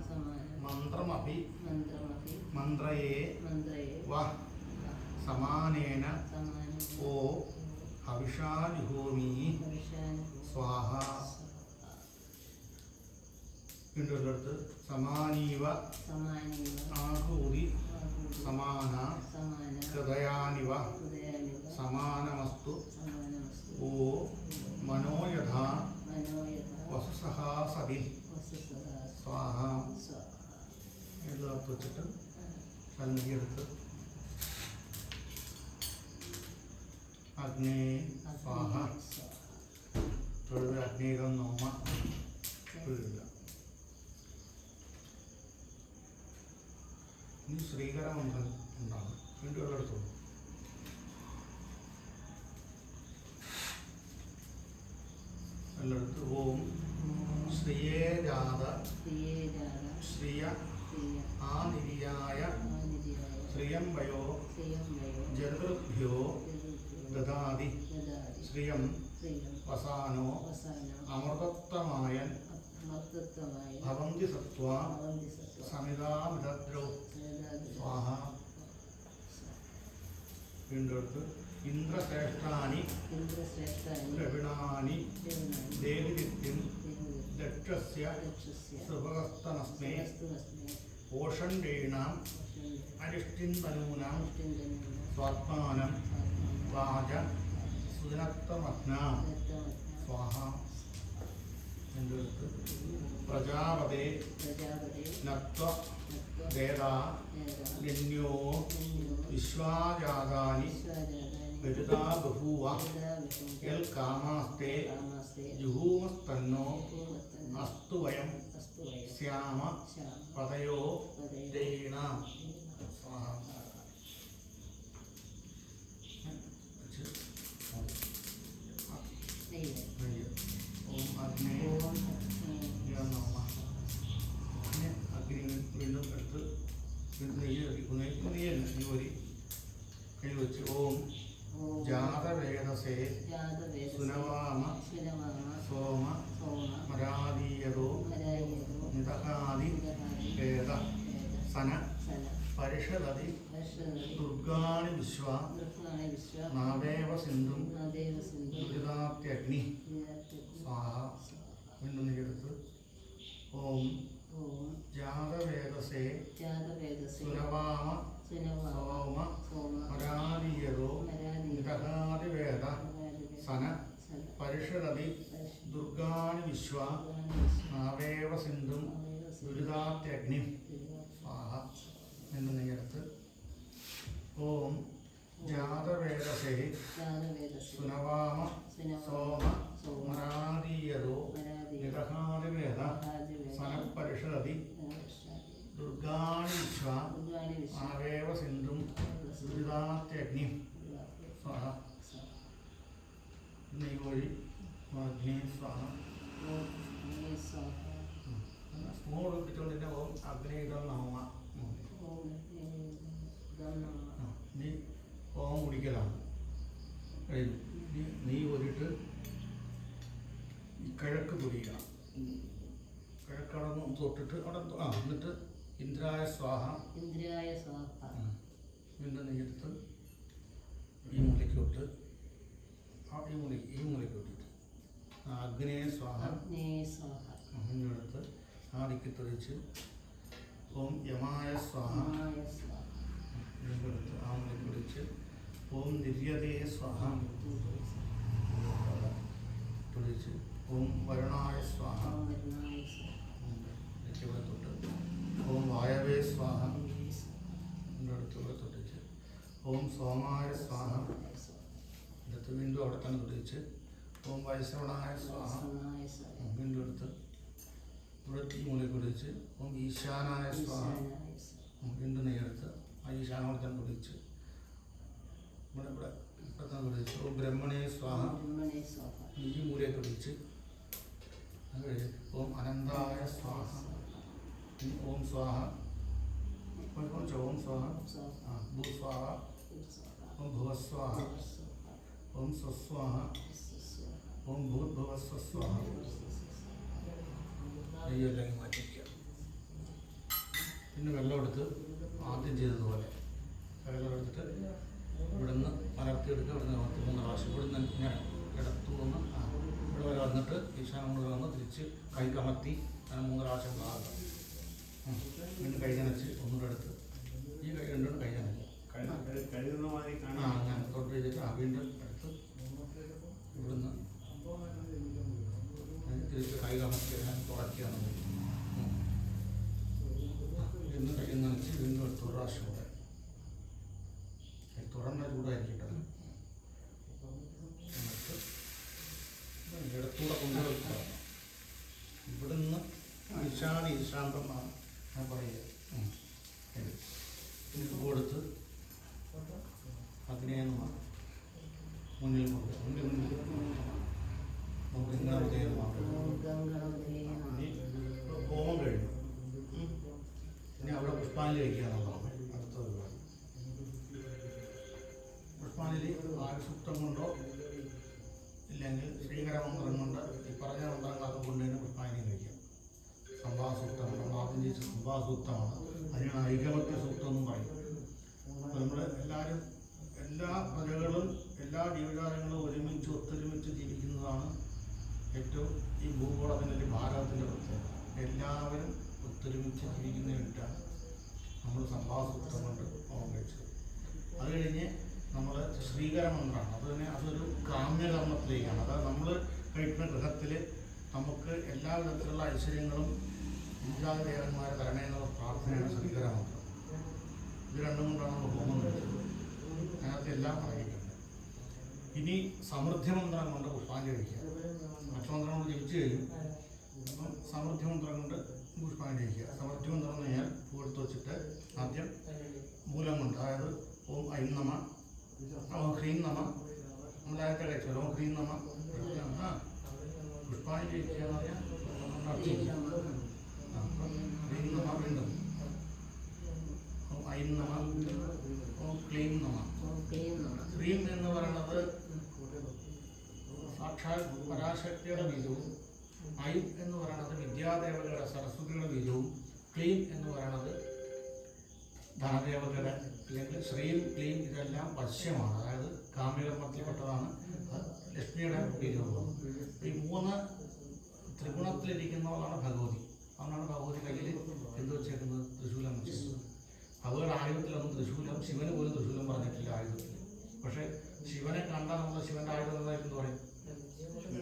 മന്ത്രമപി മന്ത്രയേ വ സമാനേന ഓ ഹവിഷാ ജുഹോമി സ്വാഹ വീണ്ടും സമാനീവ ആഹൂതി സമാന ഹൃദയാനിവ സമാനമസ്തു ഓ മനോയഥാ വസുസഹ സതി സ്വാഹ എല്ലാവർക്കും വെച്ചിട്ട് സന്ധിയെടുത്ത് അഗ്നേ സ്വാഹ തൊഴുത് അഗ്നേകം നോമ തൊഴുക. ഇനി ശ്രീകരമന്ത്രം ഉണ്ടാകും. വീണ്ടും ഉള്ളിടത്തോളൂ. എല്ലായിടത്ത് ഓം ശ്രീയേ ജാത ശ്രിയ ആനിര്യായ ശ്രിയംവയോ ജനൃഭ്യോ ദദാതി ശ്രിയം വസാനോ അമൃതത്വമായൻ ഭവന്തി സത്വാ സമിതാമിതദ്രൗ സ്വാഹ. വീണ്ടെടുത്ത് ഇന്ദ്രശ്രേഷ്ഠാനി ദ്രവിണാനി ദേവിനിത്യം ദക്ഷസ്യ സുഭഗസ്തമസ്മേ പോഷണ്ഡേണാം അരിഷ്ടിന്തനൂനാം സ്വാത്മാനം വാച സുദിനത്തമഗ്നാം സ്വാഹ. വീണ്ടെടുത്ത് പ്രജാപതേ നത്വ വേദാ നിന്യോ വിശ്വാജാതാനി വിരുദാ ബഭൂവ യൽ കാമാസ്തേ ജുഹൂമസ്തന്നോ അസ്തു വയം സ്യാമ പതയോ ദേണ സ്വാഹ. ഓം അഗ്നേ നമഃ. അഗ്നി വീണ്ടും എടുത്ത് നെയ്യ് കൈ വെച്ച് ഓം ജാതവേദസേ സുനവാമ സോമ മരാദീയതോ നിതഹാദി വേദ സന പരിഷദതി ദുർഗാണി വിശ്വ നാവേവ സിന്ധും ദുരിതാത്യഗ്നി സ്വാഹ. വീണ്ടും നെയ്യെടുത്ത് ഓം ജാതവേദസേ സുനവാമ സോമ മരാദീയതോ നിതഹാദിവേദ സന പരിഷദതി ദുർഗാണി വിശ്വ നാവേവ സിന്ധും ദുരിതാത്യഗ്നി സ്വാഹ. എന്ന് നെയ്യെടുത്ത് ഓം ജാതവേദസേ സുനവാമ സോമ മരാദീയതോ നിതഹാദിവേദ സനപരിഷദതി ദുർഗാണി വിശ്വ ആവേവ സിന്ധും ദുരിതാത്യഗ്നി സ്വാഹ. നെയ്വഴി അഗ്നി സ്വാഹ. സ്മോൾ പിടിച്ചോണ്ടിന്റെ ഓം അഗ്നിയിടം നമ. നീ ഓം കുടിക്കലാണ് കഴിഞ്ഞു. നീ ഒരിട്ട് കിഴക്ക് തുടിക്കണം. കിഴക്കടന്ന് തൊട്ടിട്ട് അവിടെ എന്നിട്ട് ഇന്ദ്രായ സ്വാഹ. വീണ്ടും നെയ്യെടുത്ത് ഈ മൂലയ്ക്ക് തൊട്ട് ഈ മൂലയ്ക്ക് തൊട്ടിട്ട് അഗ്നേ സ്വാഹ. എടുത്ത് ആടിക്ക് തെളിച്ച് ഓം യമായ സ്വാഹ. എടുത്ത് ആ മുറി പിടിച്ച് ഓം ദിവ്യതേ സ്വാഹ പിടിച്ച് ഓം വരുണായ സ്വാഹ തൊട്ട് ഓം വായവേ സ്വാഹ അടുത്തുകൂടെ തൊട്ടിച്ച് ഓം സോമായ സ്വാഹ എടുത്ത് വീണ്ടും അവിടെ തന്നെ തൊട്ടിച്ച് ഓം വൈശ്രവണായ സ്വാഹ വീണ്ടും എടുത്ത് ഇവിടെ ഈ മൂലയിൽ കുടിച്ച് ഓം ഈശാനായ സ്വാഹ വീണ്ടും നെയ്യെടുത്ത് ആ ഈശാനോടെ തന്നെ കുടിച്ച് ഇവിടെ ഇവിടെ ഇവിടെ തന്നെ കുടിച്ച് ഓം ബ്രഹ്മണേ സ്വാഹ ഈ മൂലയെ കുടിച്ച് അത് കഴിഞ്ഞ് ഓം അനന്തായ സ്വാഹ ഓം സ്വാഹ ഓം സ്വാഹ ഭൂസ്വാഹ ഓം ഭുവസ്വാഹ ഓം സ്വസ്വാഹ ഓം ഭൂർഭുവസ്വസ്വാഹ നെയ്യെല്ലാം മാറ്റിക്കുക. പിന്നെ വെള്ളം എടുത്ത് ആദ്യം ചെയ്തതുപോലെ വെള്ളം എടുത്തിട്ട് ഇവിടുന്ന് മലർത്തിയെടുക്കുക. ഇവിടുന്ന് 3 പ്രാവശ്യം ഇവിടുന്ന് ഇങ്ങനെ ഇടത്തുനിന്ന് ഇവിടെ വരെ വന്നിട്ട് ഈശാനം കൊണ്ട് വന്ന് തിരിച്ച് കൈ കമത്തി അങ്ങനെ 3 പ്രാവശ്യം ആകുക. വീണ്ടും കൈ നനച്ച് ഒന്നുകൂടെ എടുത്ത് ഈ കൈ രണ്ടും കൈ നനയ്ക്കുക. അങ്ങനെ തൊട്ട് ചെയ്തിട്ട് വീണ്ടും എടുത്ത് ഇവിടുന്ന് തിരിച്ച് കൈ കമത്തി തുടയ്ക്കുക. വീണ്ടും കൈ നനച്ച് വീണ്ടും എടുത്ത് 1 പ്രാവശ്യം കൂടെ തുറന്ന ചൂടായിരിക്കട്ടെ. എന്നിട്ട് ഇടത്തൂടെ കൊണ്ടുവയ്ക്കുക. ഇവിടുന്ന് ഈശാന ഈശാന്തമാണ് ഞാൻ പറയുക. കൊടുത്ത് അതിനെ മുന്നിൽ കൊടുക്കുക. മുന്നിൽ നമുക്ക് ഇങ്ങനെ ഉദയമാണ്. ഇനി ഹോമം കഴിഞ്ഞു. ഇനി അവിടെ പുഷ്പാഞ്ജലി വയ്ക്കുക എന്നുള്ളതാണ് അടുത്ത പരിപാടി. പുഷ്പാഞ്ജലി ആയുസൂക്തം കൊണ്ടോ ഇല്ലെങ്കിൽ ശ്രീകരമന്ത്രം കൊണ്ട് ഈ പറഞ്ഞ മന്ത്രങ്ങളൊക്കെ കൊണ്ട് തന്നെ പുഷ്പാഞ്ജലി വയ്ക്കുക. സംഭാസൂക്തമാണ്. നമ്മൾ ആദ്യം ചെയ്ത സംഭാസൂക്തമാണ്. അതിനാണ് ഐകമത്യ സൂക്തം എന്നും പറയും. അപ്പോൾ നമ്മൾ എല്ലാവരും എല്ലാ പ്രജകളും എല്ലാ ജീവജാലങ്ങളും ഒരുമിച്ച് ഒത്തൊരുമിച്ച് ജീവിക്കുന്നതാണ് ഏറ്റവും ഈ ഭൂഗോളത്തിൻ്റെ ഭാരതത്തിൻ്റെ പ്രത്യേകത. എല്ലാവരും ഒത്തൊരുമിച്ച് ജീവിക്കുന്നതിന് വേണ്ടിയിട്ടാണ് നമ്മൾ സംഭാസൂക്തം കൊണ്ട് ഹോമം കഴിച്ചത്. അത് കഴിഞ്ഞ് നമ്മൾ ശ്രീകരമന്ത്രമാണ്. അത് തന്നെ അതൊരു കാമ്യകർമ്മത്തിലേക്കാണ്. അതായത് നമ്മൾ കഴിക്കുന്ന ഗൃഹത്തിൽ നമുക്ക് എല്ലാ വിധത്തിലുള്ള ഐശ്വര്യങ്ങളും വിദ്യാദേവന്മാരെ തരണേന്നുള്ള പ്രാർത്ഥനയാണ് ശ്രീകരമന്ത്രം. ഇത് രണ്ടും കൊണ്ടാണ് നമ്മൾ ഹോമം കഴിച്ചത്. അതിനകത്ത് എല്ലാം അറിയിക്കുന്നത്. ഇനി സമൃദ്ധിമന്ത്രം കൊണ്ട് പുഷ്പാഞ്ജലി വയ്ക്കുക. മറ്റു കൊണ്ട് ജപിച്ചു കഴിയും. അപ്പം സമൃദ്ധിമന്ത്രം കൊണ്ട് പുഷ്പാഞ്ജലി വയ്ക്കുക. സമൃദ്ധിമന്ത്രം എന്ന് കഴിഞ്ഞാൽ പൂവെടുത്ത് വെച്ചിട്ട് ആദ്യം മൂലം കൊണ്ട്, അതായത് ഓം ഐം നമ, ഓം ഹ്രീം നമ, നമ്മളായിട്ട് കഴിച്ചല്ലോ ഓം ഹ്രീം നമ. പുഷ്പാഞ്ജലി വയ്ക്കുക എന്ന് പറഞ്ഞാൽ ഹ്രീം നമ വീണ്ടും ഓം ഐം നമ, ഓം ക്ലീം നമ. ഹ്രീം എന്ന് പറയുന്നത് സാക്ഷാൽ പരാശക്തിയുടെ ബീജവും, ഐം എന്ന് പറയുന്നത് വിദ്യാദേവതയുടെ സരസ്വതിയുടെ ബീജവും, ക്ലീം എന്ന് പറയുന്നത് ധനദേവതയുടെ അല്ലെങ്കിൽ ശ്രീം ക്ലീം ഇതെല്ലാം വശ്യമാണ്. അതായത് കാമ്യകർമ്മത്തിൽപ്പെട്ടതാണ്. ലക്ഷ്മിയുടെ ബീജവും. ഈ 3 ത്രിഗുണത്തിലിരിക്കുന്നവളാണ് ഭഗവതി. അതുകൊണ്ടാണ് ഭഗവതി കയ്യിൽ എന്ത് വെച്ചേക്കുന്നത്? തൃശൂലം വെച്ചേക്കുന്നത്. ഭഗവതിയുടെ ആയുധത്തിലൊന്നും തൃശൂലം, ശിവന് പോലും തൃശൂലം പറഞ്ഞിട്ടില്ല ആയുധത്തിൽ. പക്ഷേ ശിവനെ കണ്ടാൽ നമ്മൾ ശിവന്റെ ആയുധം എന്തായിരുന്നു പറയും?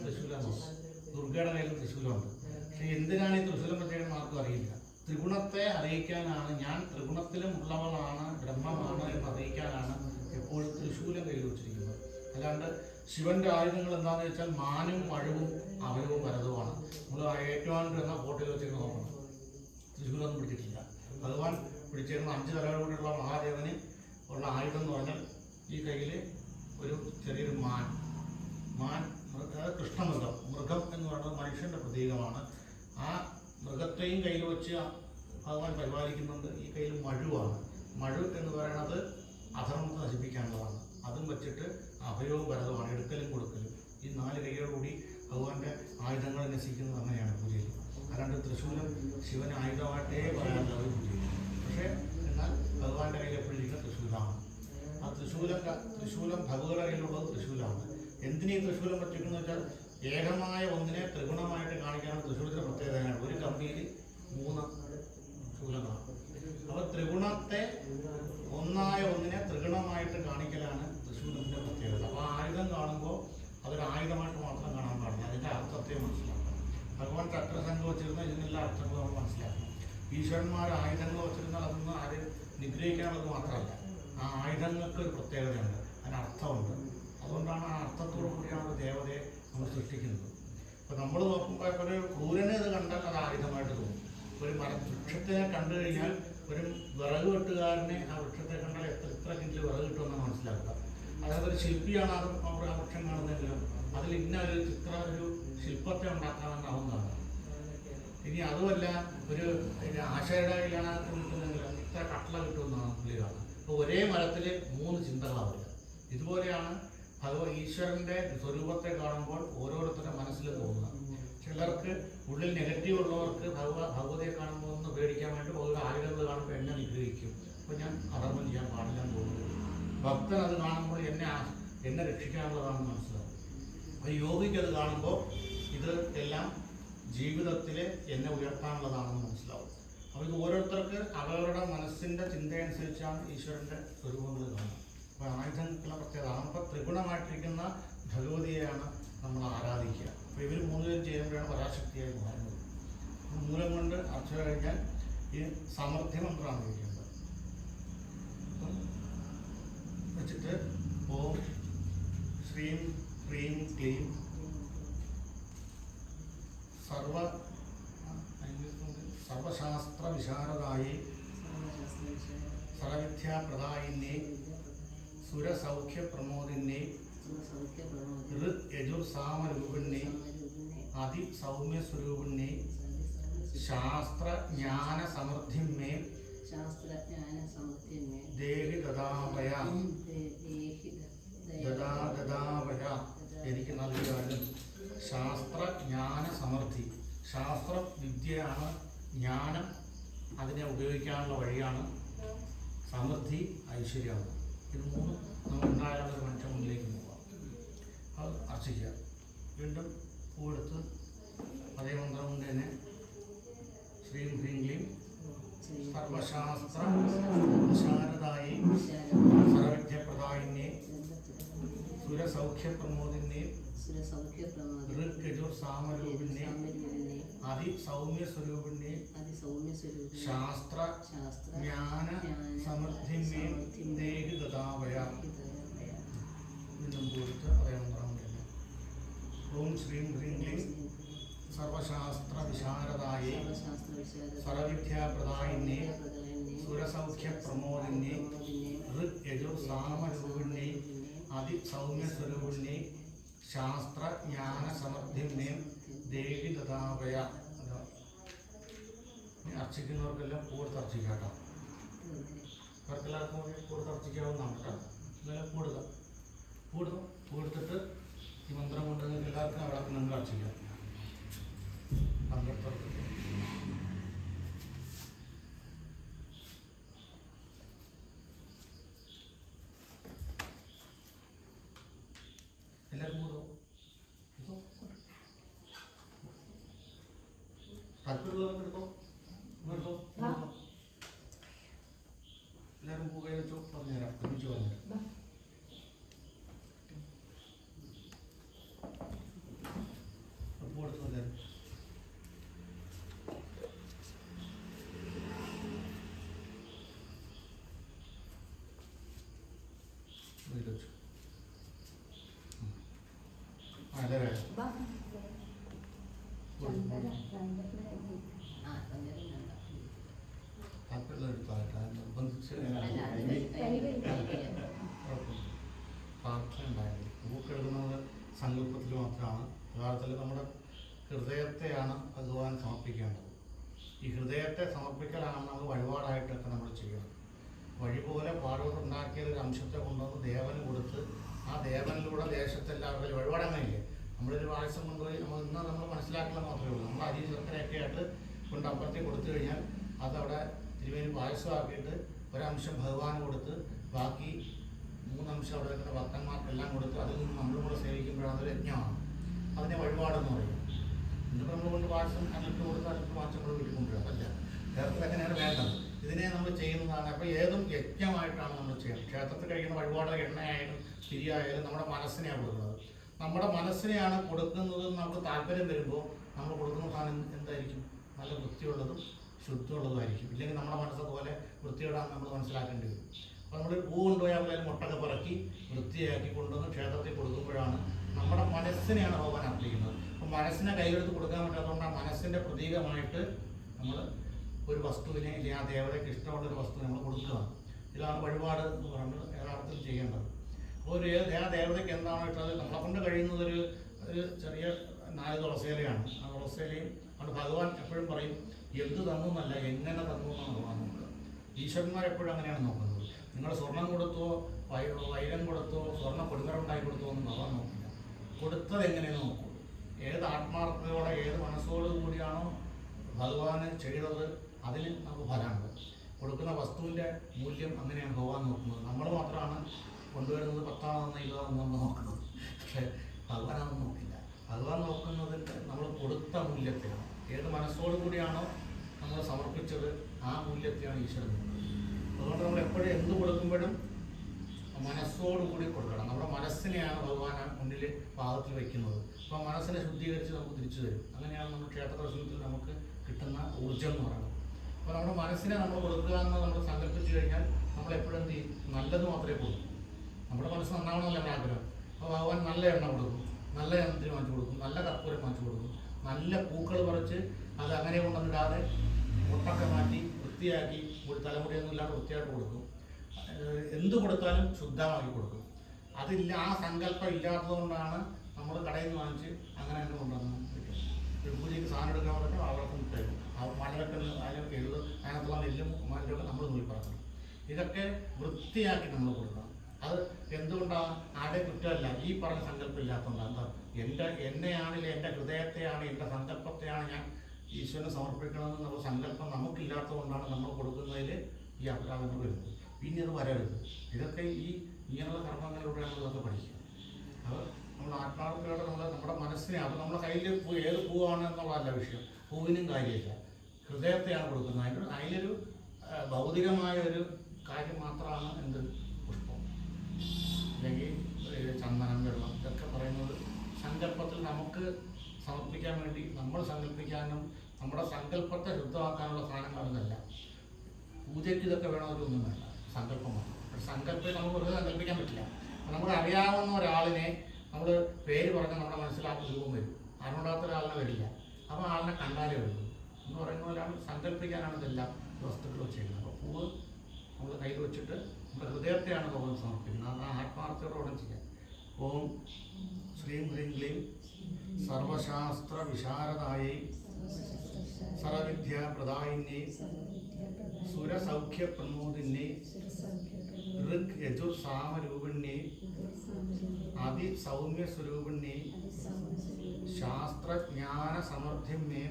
തൃശൂലം. ദുർഗയുടെ കയ്യിലും തൃശൂലമുണ്ട്. പക്ഷെ എന്തിനാണ് ഈ തൃശൂലം വെച്ചേക്കുന്നത് ആർക്കും അറിയില്ല. ത്രിഗുണത്തെ അറിയിക്കാനാണ്, ഞാൻ ത്രിഗുണത്തിലും ഉള്ളവളാണ്, ബ്രഹ്മമാണ് എന്ന് അറിയിക്കാനാണ് എപ്പോഴും തൃശൂലം കയ്യിൽ വെച്ചിരിക്കുന്നത്. അല്ലാണ്ട് ശിവന്റെ ആയുധങ്ങൾ എന്താണെന്ന് വെച്ചാൽ മാനും മഴവും അവരവും വരതുമാണ്. നമ്മൾ ഏറ്റവും എന്ന ഫോട്ടോയിൽ വെച്ചിരുന്ന നോക്കണം. തൃശൂലൊന്നും പിടിച്ചിട്ടില്ല. ഭഗവാൻ പിടിച്ചിരുന്ന 5 തലകളോടുള്ള മഹാദേവന് ഉള്ള ആയുധം എന്ന് പറഞ്ഞാൽ ഈ കയ്യിൽ ഒരു ചെറിയൊരു മാൻ. അതായത് കൃഷ്ണമൃഗം. മൃഗം എന്ന് പറയുന്നത് മനുഷ്യന്റെ പ്രതീകമാണ്. ആ മൃഗത്തെയും കയ്യിൽ വെച്ച് ഭഗവാൻ പരിപാലിക്കുന്നുണ്ട്. ഈ കയ്യിൽ മഴുവാണ്. മഴു എന്ന് പറയുന്നത് അധർമ്മത്തെ നശിപ്പിക്കാനുള്ളതാണ്. അതും വെച്ചിട്ട് അഭയവും ഭരതമാണ്, എടുക്കലും കൊടുക്കലും. ഈ 4 കൈകളോടുകൂടി ഭഗവാന്റെ ആയുധങ്ങൾ നശിക്കുന്നത് അങ്ങനെയാണ് പൂജയിൽ. അല്ലാണ്ട് തൃശൂലം ശിവന് ആയുധമായിട്ടേ പറയാനുള്ള ഒരു പൂജയിൽ. പക്ഷേ എന്നാൽ ഭഗവാന്റെ കയ്യിൽ എപ്പോഴിരിക്കുന്ന തൃശൂലമാണ്. ആ തൃശൂലം ഭഗവതിയുടെ കയ്യിലുള്ളത് തൃശൂലമാണ്. എന്തിനീ തൃശൂലം പറ്റിക്കുന്നത് വെച്ചാൽ ഏകമായ ഒന്നിനെ ത്രിഗുണമായിട്ട് കാണിക്കാനുള്ള തൃശൂലത്തിന്റെ പ്രത്യേകതയാണ്. ഒരു കമ്പിയിൽ 3 ശൂലങ്ങളാണ്. അപ്പോൾ ത്രിഗുണത്തെ ഒന്നായ ഒന്നിനെ ത്രിഗുണമായിട്ട് കാണിക്കലാണ് തൃശ്ശൂലത്തിന്റെ പ്രത്യേകത. അപ്പോൾ ആയുധം കാണുമ്പോൾ അതൊരു ആയുധമായിട്ട് മാത്രം കാണാൻ പാടില്ല, അതിന്റെ അർത്ഥത്തെ മനസ്സിലാക്കണം. ഭഗവാൻ ചക്രസംഘം വെച്ചിരുന്ന ഇതിനെല്ലാം അർത്ഥങ്ങൾ നമ്മൾ മനസ്സിലാക്കണം. ഈശ്വരന്മാർ ആയുധങ്ങൾ വെച്ചിരുന്നാൽ അതൊന്നും ആരും നിഗ്രഹിക്കാനുള്ളത് മാത്രമല്ല, ആ ആയുധങ്ങൾക്ക് ഒരു പ്രത്യേകതയുണ്ട്, അതിനർത്ഥമുണ്ട്. അതുകൊണ്ടാണ് ആ അർത്ഥത്തോടു കൂടിയാണ് ദേവതയെ നമ്മൾ സൃഷ്ടിക്കുന്നത്. ഇപ്പം നമ്മൾ നോക്കുമ്പോൾ ഇപ്പോൾ ഒരു ക്രൂരനെ ഇത് കണ്ടാൽ അത് ആയുധമായിട്ട് തോന്നും. ഒരു വൃക്ഷത്തിനെ കണ്ടു കഴിഞ്ഞാൽ ഒരു വിറക് വെട്ടുകാരനെ ആ വൃക്ഷത്തെ കണ്ടാൽ എത്ര കിഞ്ചിൽ വിറക് കിട്ടുമെന്നാണ് മനസ്സിലാക്കുക. അതായത് ഒരു ശില്പിയാണ് അത് അവർ ആ വൃക്ഷം കാണുന്നതെങ്കിലും അതിൽ ഇന്ന ഒരു ശില്പത്തെ ഉണ്ടാക്കാമെന്നാവും കാണുക. ഇനി അതുമല്ല ഒരു ആശയുടെ കയ്യിലാണ് നിൽക്കുന്നതെങ്കിലും ഇത്ര കട്ടള കിട്ടുമെന്നാണ് പുള്ളി കാണുക. അപ്പോൾ ഒരേ മരത്തിൽ 3 ചിന്തകളാവില്ല. ഇതുപോലെയാണ് ഈശ്വരന്റെ സ്വരൂപത്തെ കാണുമ്പോൾ ഓരോരുത്തരുടെ മനസ്സിൽ തോന്നുക. ചിലർക്ക് ഉള്ളിൽ നെഗറ്റീവ് ഉള്ളവർക്ക് ഭഗവതിയെ കാണുമ്പോൾ ഒന്ന് പേടിക്കാൻ വേണ്ടി ഒരു ആയുധങ്ങൾ കാണുമ്പോൾ എന്നെ നിഗ്രഹിക്കും, അപ്പോൾ ഞാൻ അധർമ്മം ചെയ്യാൻ പാടില്ലെന്ന് തോന്നുന്നു. ഭക്തൻ അത് കാണുമ്പോൾ എന്നെ രക്ഷിക്കാനുള്ളതാണെന്ന് മനസ്സിലാവും. അപ്പോൾ യോഗിക്ക് അത് കാണുമ്പോൾ ഇത് എല്ലാം ജീവിതത്തിൽ എന്നെ ഉയർത്താനുള്ളതാണെന്ന് മനസ്സിലാവും. അപ്പോൾ ഇത് ഓരോരുത്തർക്ക് അവരുടെ മനസ്സിൻ്റെ ചിന്തയനുസരിച്ചാണ് ഈശ്വരൻ്റെ സ്വരൂപങ്ങൾ കാണുന്നത്. അപ്പോൾ ആയുധങ്ങൾക്കുള്ള പ്രത്യേകത. അപ്പോൾ ത്രിഗുണമായിട്ടിരിക്കുന്ന ഭഗവതിയെയാണ് നമ്മൾ ആരാധിക്കുക. അപ്പോൾ ഇവർ 3 പേരും ചെയ്യുമ്പോഴാണ് പരാശക്തിയായി മാറുന്നത്. മൂലം കൊണ്ട് അർച്ചന കഴിഞ്ഞാൽ ഈ സമൃദ്ധി മന്ത്രമാണ് ഇരിക്കുന്നത്. വെച്ചിട്ട് ഓം ശ്രീം ഹ്രീം ക്ലീം സർവശാസ്ത്ര വിശാരദായി സർവവിദ്യാപ്രദായിന്യേ സുരസൗഖ്യ പ്രമോദിന്യേ ഋത് യജുർസാമരൂപിണ്യേ അതിസൗമ്യസ്വരൂപിണ്യേ ശാസ്ത്രജ്ഞാന സമൃദ്ധിമേ ദേഹി ദദാവയ എനിക്ക് നൽകിയാലും. ശാസ്ത്രജ്ഞാന സമൃദ്ധി. ശാസ്ത്രം വിദ്യയാണ്, ജ്ഞാനം അതിനെ ഉപയോഗിക്കാനുള്ള വഴിയാണ്, സമൃദ്ധി ഐശ്വര്യമാണ്. ഇത് 3 നമുക്കുണ്ടായാലും ഒരു മനുഷ്യൻ മുന്നിലേക്ക് പോകാം. അത് അർച്ചിക്കുക. വീണ്ടും പൂവെടുത്ത് അതേ മന്ത്രം കൊണ്ട് തന്നെ ശ്രീം ഹ്രീം ക്ലീം സർവശാസ്ത്ര വിശാരദായി സർവവിദ്യപ്രദായിന്യേ സുരസൗഖ്യപ്രമോദിന്യേ ഋഗ്യജുർസാമരൂപിണ്യേ അതിസൗമ്യസ്വരൂപിണ്യേ ശാസ്ത്രജ്ഞാന സമൃദ്ധിമേ ദേഹി ദദാവയ. വീണ്ടും കൊടുത്ത് അതേ മന്ത്രം തന്നെ ഓം ശ്രീം ഹ്രീം ക്ലീം സർവശാസ്ത്ര വിശാരദായേ സർവവിദ്യാപ്രദായിന്യേ സുരസൗഖ്യപ്രമോദിന്യേ ഋഗ്യജുർസാമരൂപിണ്യേ അതിസൗമ്യസ്വരൂപിണ്യേ ശാസ്ത്രജ്ഞാന സമൃദ്ധിമേ ദേഹി ദദാവയ. അർച്ചിക്കുന്നവർക്കെല്ലാം കൂടുതൽ അർച്ചിക്കാം കേട്ടോ. അവർക്കെല്ലാവർക്കും കൂടുതൽ അർച്ചിക്കാവുന്നതാണ് കേട്ടോ. ഇതെല്ലാം കൊടുത്തിട്ട് ഈ മന്ത്രം കൊണ്ട് എല്ലാവർക്കും അവിടെ നിങ്ങൾ അർച്ചിക്കാം. പങ്കെടുത്തവർക്ക് എല്ലാവരും കൂടും. താല്പര്യമുള്ളവർക്ക് എടുത്തോ. എല്ലാവരും പോവുകയും വെച്ചോ. പറഞ്ഞുതരാം, ഒരുമിച്ച് പറഞ്ഞുതരാം. കൊടുത്തു എല്ലാവരും. വെച്ചു അതെ നിർബന്ധിച്ച് പ്രാർത്ഥന ഉണ്ടായിരുന്നു. പൂക്കെടുക്കുന്നത് സങ്കല്പത്തിൽ മാത്രമാണ്. യഥാർത്ഥത്തിൽ നമ്മുടെ ഹൃദയത്തെയാണ് ഭഗവാൻ സമർപ്പിക്കേണ്ടത്. ഈ ഹൃദയത്തെ സമർപ്പിക്കലാണ് നമ്മൾ വഴിപാടായിട്ടൊക്കെ നമ്മൾ ചെയ്യണം. വഴി പോലെ പാടുകൊണ്ടുണ്ടാക്കിയ ഒരു അംശത്തെ കൊണ്ടുവന്ന് ദേവന് കൊടുത്ത് ആ ദേവനിലൂടെ ദേശത്തെല്ലാവരും വഴിപാടങ്ങനെയില്ലേ. നമ്മളൊരു പായസം കൊണ്ടുപോയി നമ്മൾ മനസ്സിലാക്കുന്നത് മാത്രമേ ഉള്ളൂ. നമ്മൾ അരി ശർക്കരയൊക്കെ ആയിട്ട് കൊണ്ട് അപ്പുറത്തേക്ക് കൊടുത്തു കഴിഞ്ഞാൽ അതവിടെ തിരുവേനി പായസമാക്കിയിട്ട് ഒരംശം ഭഗവാന് കൊടുത്ത് ബാക്കി 3 അംശം അവിടെ വെക്കുന്ന ഭക്തന്മാർക്കെല്ലാം കൊടുത്ത് അതിൽ നിന്ന് നമ്മളും കൂടെ സേവിക്കുമ്പോഴാണ് അതൊരു യജ്ഞമാണ്. അതിനെ വഴിപാടെന്ന് പറയും. ഇന്നിപ്പോൾ നമ്മൾ കൊണ്ട് പായസം അല്ലിട്ട് കൊടുത്ത് അല്ലിട്ട് മാസം കൂടെ വീട്ടിൽ കൊണ്ടുവരാം. അല്ല, യഥാർത്ഥത്തിൽ അങ്ങനെയാണ് വേണ്ടത്. ഇതിനെ നമ്മൾ ചെയ്യുന്നതാണ്. അപ്പോൾ ഏതും യജ്ഞമായിട്ടാണ് നമ്മൾ ചെയ്യുന്നത്. ക്ഷേത്രത്തിൽ കഴിക്കുന്ന വഴിപാട് എണ്ണയായാലും തിരിയായാലും നമ്മുടെ മനസ്സിനെയാണ് കൊടുക്കുന്നത്. നമ്മുടെ മനസ്സിനെയാണ് കൊടുക്കുന്നത്. നമുക്ക് താല്പര്യം വരുമ്പോൾ നമ്മൾ കൊടുക്കുന്ന സാധനം എന്തായിരിക്കും? നല്ല വൃത്തിയുള്ളതും ശുദ്ധമുള്ളതുമായിരിക്കും. ഇല്ലെങ്കിൽ നമ്മുടെ മനസ്സതുപോലെ വൃത്തിയോടാണ് നമ്മൾ മനസ്സിലാക്കേണ്ടി വരും. അപ്പോൾ നമ്മൾ പൂ കൊണ്ടുപോയാൽ പോലും മുട്ടൊക്കെ പിറക്കി വൃത്തിയാക്കി കൊണ്ടുവന്ന് ക്ഷേത്രത്തിൽ കൊടുക്കുമ്പോഴാണ് നമ്മുടെ മനസ്സിനെയാണ് ഭഗവാൻ അർപ്പിക്കുന്നത്. അപ്പോൾ മനസ്സിനെ കൈയെടുത്ത് കൊടുക്കാൻ പറ്റാത്തതുകൊണ്ട് ആ മനസ്സിൻ്റെ പ്രതീകമായിട്ട് നമ്മൾ ഒരു വസ്തുവിനെ അല്ലെങ്കിൽ ആ ദേവതയ്ക്ക് ഇഷ്ടമുള്ളൊരു വസ്തു നമ്മൾ കൊടുക്കുകയാണ്. ഇതാണ് വഴിപാട് എന്ന് പറയുന്നത് യഥാർത്ഥത്തിൽ ചെയ്യേണ്ടത്. അപ്പോൾ ആ ദേവതയ്ക്ക് എന്താണോ ഇട്ടത് നമ്മളെ കൊണ്ട് കഴിയുന്നത് ഒരു ചെറിയ 4 തുളസിയിലയാണ്. ആ തുളസിയിലയും അതുകൊണ്ട് ഭഗവാൻ എപ്പോഴും പറയും എന്ത് തന്നു എന്നല്ല എങ്ങനെ തന്നു എന്നാണ് ഭഗവാൻ നോക്കുക. ഈശ്വരന്മാർ എപ്പോഴും അങ്ങനെയാണ് നോക്കുന്നത്. നിങ്ങൾ സ്വർണം കൊടുത്തോ വൈരം കൊടുത്തോ സ്വർണ്ണം കൊടുങ്ങറുണ്ടായി കൊടുത്തോ എന്ന് ഭഗവാൻ നോക്കില്ല. കൊടുത്തത് എങ്ങനെയെന്ന് നോക്കൂ. ഏത് ആത്മാർത്ഥതയോടെ ഏത് മനസ്സോടു കൂടിയാണോ ഭഗവാന് ചെയ്തത് അതിന് നമുക്ക് ഫലമുണ്ട്. കൊടുക്കുന്ന വസ്തുവിൻ്റെ മൂല്യം അങ്ങനെയാണ് ഭഗവാൻ നോക്കുന്നത്. നമ്മൾ മാത്രമാണ് കൊണ്ടുവരുന്നത് 10 20 നമ്മൾ നോക്കുന്നത്. പക്ഷേ ഭഗവാൻ അതൊന്നും നോക്കില്ല. ഭഗവാൻ നോക്കുന്നതിൻ്റെ നമ്മൾ കൊടുത്ത മൂല്യത്തെയാണ്. ഏത് മനസ്സോടു കൂടിയാണോ നമ്മൾ സമർപ്പിച്ചത് ആ മൂല്യത്തെയാണ് ഈശ്വരൻ നോക്കുന്നത്. അതുകൊണ്ട് നമ്മൾ എപ്പോഴും എന്ത് കൊടുക്കുമ്പോഴും മനസ്സോടുകൂടി കൊടുക്കണം. നമ്മുടെ മനസ്സിനെയാണ് ഭഗവാൻ മുന്നിൽ പാദത്തിൽ വയ്ക്കുന്നത്. അപ്പോൾ മനസ്സിനെ ശുദ്ധീകരിച്ച് നമുക്ക് തിരിച്ചു തരും. അങ്ങനെയാണ് നമ്മൾ ക്ഷേത്ര ദർശനത്തിൽ നമുക്ക് കിട്ടുന്ന ഊർജ്ജം എന്ന് പറയുന്നത്. അപ്പോൾ നമ്മുടെ മനസ്സിനെ നമ്മൾ കൊടുക്കുക എന്ന് നമ്മൾ സങ്കല്പിച്ചു കഴിഞ്ഞാൽ നമ്മൾ എപ്പോഴും എന്ത് ചെയ്യും? നല്ലത് മാത്രമേ കൊടുക്കും. നമ്മുടെ മനസ്സ് നന്നാവണമെന്നല്ല നമ്മുടെ ആഗ്രഹം. അപ്പോൾ ഭഗവാൻ നല്ല എണ്ണ കൊടുക്കും, നല്ല എണ്ണത്തിന് വാങ്ങിച്ചു കൊടുക്കും, നല്ല കർപ്പൂരം വാങ്ങിച്ചു കൊടുക്കും, നല്ല പൂക്കൾ പറിച്ച് അത് അങ്ങനെ കൊണ്ടുവന്നിടാതെ മുട്ടൊക്കെ മാറ്റി വൃത്തിയാക്കി തലമുടിയൊന്നും ഇല്ലാതെ വൃത്തിയായിട്ട് കൊടുക്കും. എന്ത് കൊടുത്താലും ശുദ്ധമാക്കി കൊടുക്കും. അതില്ല, ആ സങ്കല്പം ഇല്ലാത്തതുകൊണ്ടാണ് നമ്മൾ കടയിൽ നിന്ന് വാങ്ങിച്ച് അങ്ങനെ തന്നെ കൊണ്ടുവന്ന് കിട്ടും. ഒരു പൂജയ്ക്ക് സാധനം എടുക്കാൻ പറഞ്ഞാൽ അവർക്ക് മുട്ടയും മലരൊക്കെ അതിലൊക്കെ അതിനകത്തുള്ള നെല്ലും മലരൊക്കെ നമ്മൾ നൂൽപ്പറക്കണം. ഇതൊക്കെ വൃത്തിയാക്കി നമ്മൾ കൊടുക്കണം. അത് എന്തുകൊണ്ടാണ്? ആടെ കുറ്റമല്ല, ഈ പറഞ്ഞ സങ്കല്പം ഇല്ലാത്തതുകൊണ്ടാണ്. എന്നെയാണെങ്കിൽ എൻ്റെ ഹൃദയത്തെയാണ് എൻ്റെ സങ്കല്പത്തെയാണ് ഞാൻ ഈശ്വരന് സമർപ്പിക്കണമെന്ന് നമ്മൾ സങ്കല്പം നമുക്കില്ലാത്തതുകൊണ്ടാണ് നമ്മൾ കൊടുക്കുന്നതിൽ ഈ അപരാധങ്ങൾ വരുന്നത്. പിന്നെ അത് വരരുത്. ഇതൊക്കെ ഇങ്ങനെയുള്ള കർമ്മങ്ങളിലൂടെയാണ് ഇതൊക്കെ പഠിക്കുക. അത് നമ്മൾ ആത്മാർത്ഥതയോടെ നമ്മുടെ മനസ്സിനെ, അത് നമ്മുടെ കയ്യിൽ ഏത് പൂവാണ് എന്നുള്ളതല്ല വിഷയം. പൂവിനും കാര്യമില്ല, ഹൃദയത്തെയാണ് കൊടുക്കുന്നത്. അതിലൊരു ഭൗതികമായ ഒരു കാര്യം മാത്രമാണ് എന്ത് പുഷ്പം അല്ലെങ്കിൽ ചന്ദനം, വെള്ളം, ഇതൊക്കെ പറയുന്നത് സങ്കല്പത്തിൽ നമുക്ക് സമർപ്പിക്കാൻ വേണ്ടി നമ്മൾ സങ്കല്പിക്കാനും നമ്മുടെ സങ്കല്പത്തെ ശുദ്ധമാക്കാനുള്ള സാധനങ്ങളൊന്നല്ല. പൂജയ്ക്ക് ഇതൊക്കെ വേണമെന്നൊന്നും വേണ്ട, സങ്കല്പമാണ്. പക്ഷെ സങ്കല്പം നമുക്ക് വെറുതെ സങ്കല്പിക്കാൻ പറ്റില്ല. നമുക്ക് അറിയാവുന്ന ഒരാളിനെ നമ്മൾ പേര് പറഞ്ഞാൽ നമ്മുടെ മനസ്സിലാക്കുന്ന രൂപം വരും. അറിവുണ്ടാത്ത ഒരാളിനെ വരില്ല. അപ്പോൾ ആളിനെ കണ്ടാലേ വരുള്ളൂ എന്ന് പറയുന്ന പോലെയാണ് സങ്കല്പിക്കാനാണ് ഇതെല്ലാം വസ്തുക്കൾ ചെയ്യുന്നത്. അപ്പോൾ പൂവ് നമ്മൾ കയ്യിൽ വെച്ചിട്ട് നമ്മുടെ ഹൃദയത്തെയാണ് ഭഗവാൻ സമർപ്പിക്കുന്നത്. അത് ആത്മാർത്ഥതയോടെ ചെയ്യാം. ഓം ശ്രീം ഹ്രീം ക്ലീം സർവശാസ്ത്ര വിശാരദായൈ സർവവിദ്യാപ്രദായിന്യൈ സുരസൗഖ്യപ്രമോദിന്യൈ ഋഗ് യജുർ സാമരൂപിണ്യൈ അതിസൗമ്യസ്വരൂപിണ്യൈ ശാസ്ത്രജ്ഞാനസമൃദ്ധിമേ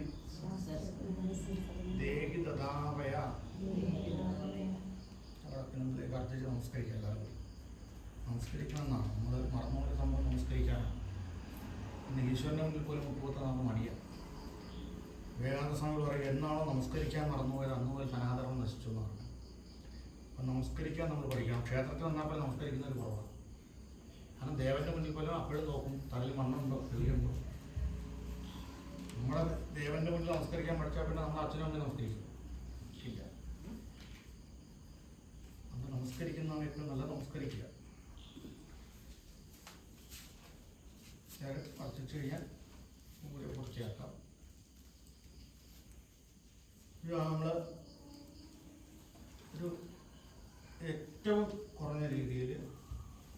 ദേഹി ദദാവയ. അർത്ഥിച്ച് നമസ്കരിക്കുക. എല്ലാവരും നമസ്കരിക്കണമെന്നാണ് നമ്മൾ മറന്നുകൊണ്ട് സംഭവം നമസ്കരിക്കാനാണ്. പിന്നെ ഈശ്വരൻ്റെ മുന്നിൽ പോലും മുപ്പത്ത് നമുക്ക് മടിയാണ്. വിവേകാനന്ദ സ്വാമികൾ പറയും, എന്നാണോ നമസ്കരിക്കാൻ മറന്നുപോയത് അന്ന് മുതൽ സനാതനം നശിച്ചു എന്ന് പറഞ്ഞു. അപ്പം നമസ്കരിക്കാൻ നമ്മൾ പഠിക്കണം. ക്ഷേത്രത്തിൽ വന്നാൽ പോലും നമസ്കരിക്കുന്നൊരു കുറവാണ്. കാരണം ദേവൻ്റെ മുന്നിൽ പോലും അപ്പോഴും നോക്കും തലയിൽ മണ്ണുണ്ടോ ചെളിയുണ്ടോ. നമ്മുടെ ദേവൻ്റെ മുന്നിൽ നമസ്കരിക്കാൻ പഠിച്ചാൽ പിന്നെ നമ്മുടെ അച്ഛനും മുന്നിൽ നമസ്കരിക്കും ഇല്ല. നമ്മൾ നമസ്കരിക്കുന്നതാണ് ഏറ്റവും നല്ല നമസ്കരിക്കുക. വർദ്ധിച്ചു കഴിഞ്ഞാൽ പൂർത്തിയാക്കാം. നമ്മൾ ഒരു ഏറ്റവും കുറഞ്ഞ രീതിയിൽ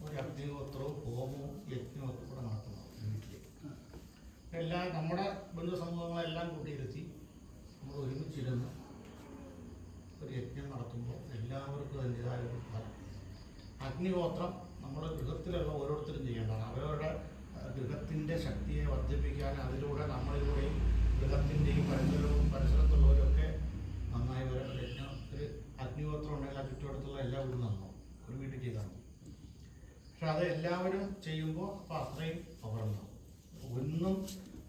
ഒരു അഗ്നിഹോത്രവും ഹോമവും യജ്ഞവും കൂടെ നടത്തുന്നത് വീട്ടിൽ. എല്ലാം നമ്മുടെ ബന്ധു സമൂഹങ്ങളെല്ലാം കൂട്ടിയിരുത്തി നമ്മൾ ഒരുമിച്ചിരുന്ന് ഒരു യജ്ഞം നടത്തുമ്പോൾ എല്ലാവർക്കും അതിൻ്റെതായ ഒരു ഫലം. അഗ്നിഹോത്രം നമ്മൾ ഗൃഹത്തിലുള്ള ഓരോരുത്തരും ചെയ്യേണ്ടതാണ്. അവരവരുടെ ഗൃഹത്തിൻ്റെ ശക്തിയെ വർദ്ധിപ്പിക്കാൻ അതിലൂടെ നമ്മളിലൂടെയും ഗൃഹത്തിൻ്റെയും പരിസരത്തുള്ളവരൊക്കെ നന്നായി ഒരു അഗ്നിഹോത്രം ഉണ്ടെങ്കിൽ ആ ചുറ്റുവട്ടത്തുള്ള എല്ലാ വീടും നന്നാവും. ഒരു വീട്ടിൽ ചെയ്താണ്. പക്ഷെ അത് എല്ലാവരും ചെയ്യുമ്പോൾ അപ്പോൾ അത്രയും പകർന്നാവും. ഒന്നും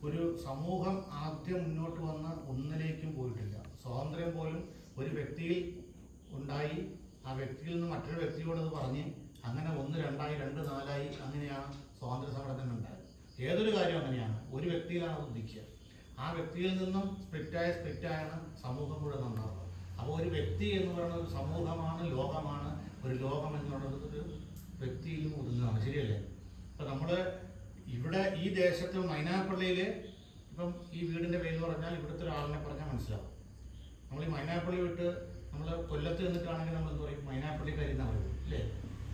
ഒരു സമൂഹം ആദ്യം മുന്നോട്ട് വന്ന് ഒന്നിലേക്കും പോയിട്ടില്ല. സ്വാതന്ത്ര്യം പോലും ഒരു വ്യക്തിയിൽ ഉണ്ടായി. ആ വ്യക്തിയിൽ നിന്ന് മറ്റൊരു വ്യക്തിയോട് അത് പറഞ്ഞ് അങ്ങനെ 1, 2 2, 4 അങ്ങനെയാണ് സ്വാതന്ത്ര്യ സമരം തന്നെ ഉണ്ടായത്. ഏതൊരു കാര്യം അങ്ങനെയാണ്, ഒരു വ്യക്തിയിലാണ് അത് ഉദിക്കുക. ആ വ്യക്തിയിൽ നിന്നും സ്പ്ലിറ്റായാണ് സമൂഹം മുഴുവൻ നന്നാവുക. അപ്പോൾ ഒരു വ്യക്തി എന്ന് പറയുന്നത് ഒരു സമൂഹമാണ്, ലോകമാണ്. ഒരു ലോകം എന്നുള്ളത് ഒരു വ്യക്തിയിലും ഒതുങ്ങുകയാണ്. ശരിയല്ലേ? ഇപ്പം നമ്മൾ ഇവിടെ ഈ ദേശത്ത് മൈനാപ്പള്ളിയിൽ ഇപ്പം ഈ വീടിൻ്റെ പേര് പറഞ്ഞാൽ ഇവിടുത്തെ ഒരാളിനെ പറഞ്ഞാൽ മനസ്സിലാവും. നമ്മൾ ഈ മൈനാപ്പള്ളി വിട്ട് നമ്മൾ കൊല്ലത്ത് നിന്നിട്ടാണെങ്കിൽ നമ്മൾ എന്ത് പറയും? മൈനാപ്പള്ളിക്കാരി എന്ന് പറയും അല്ലേ?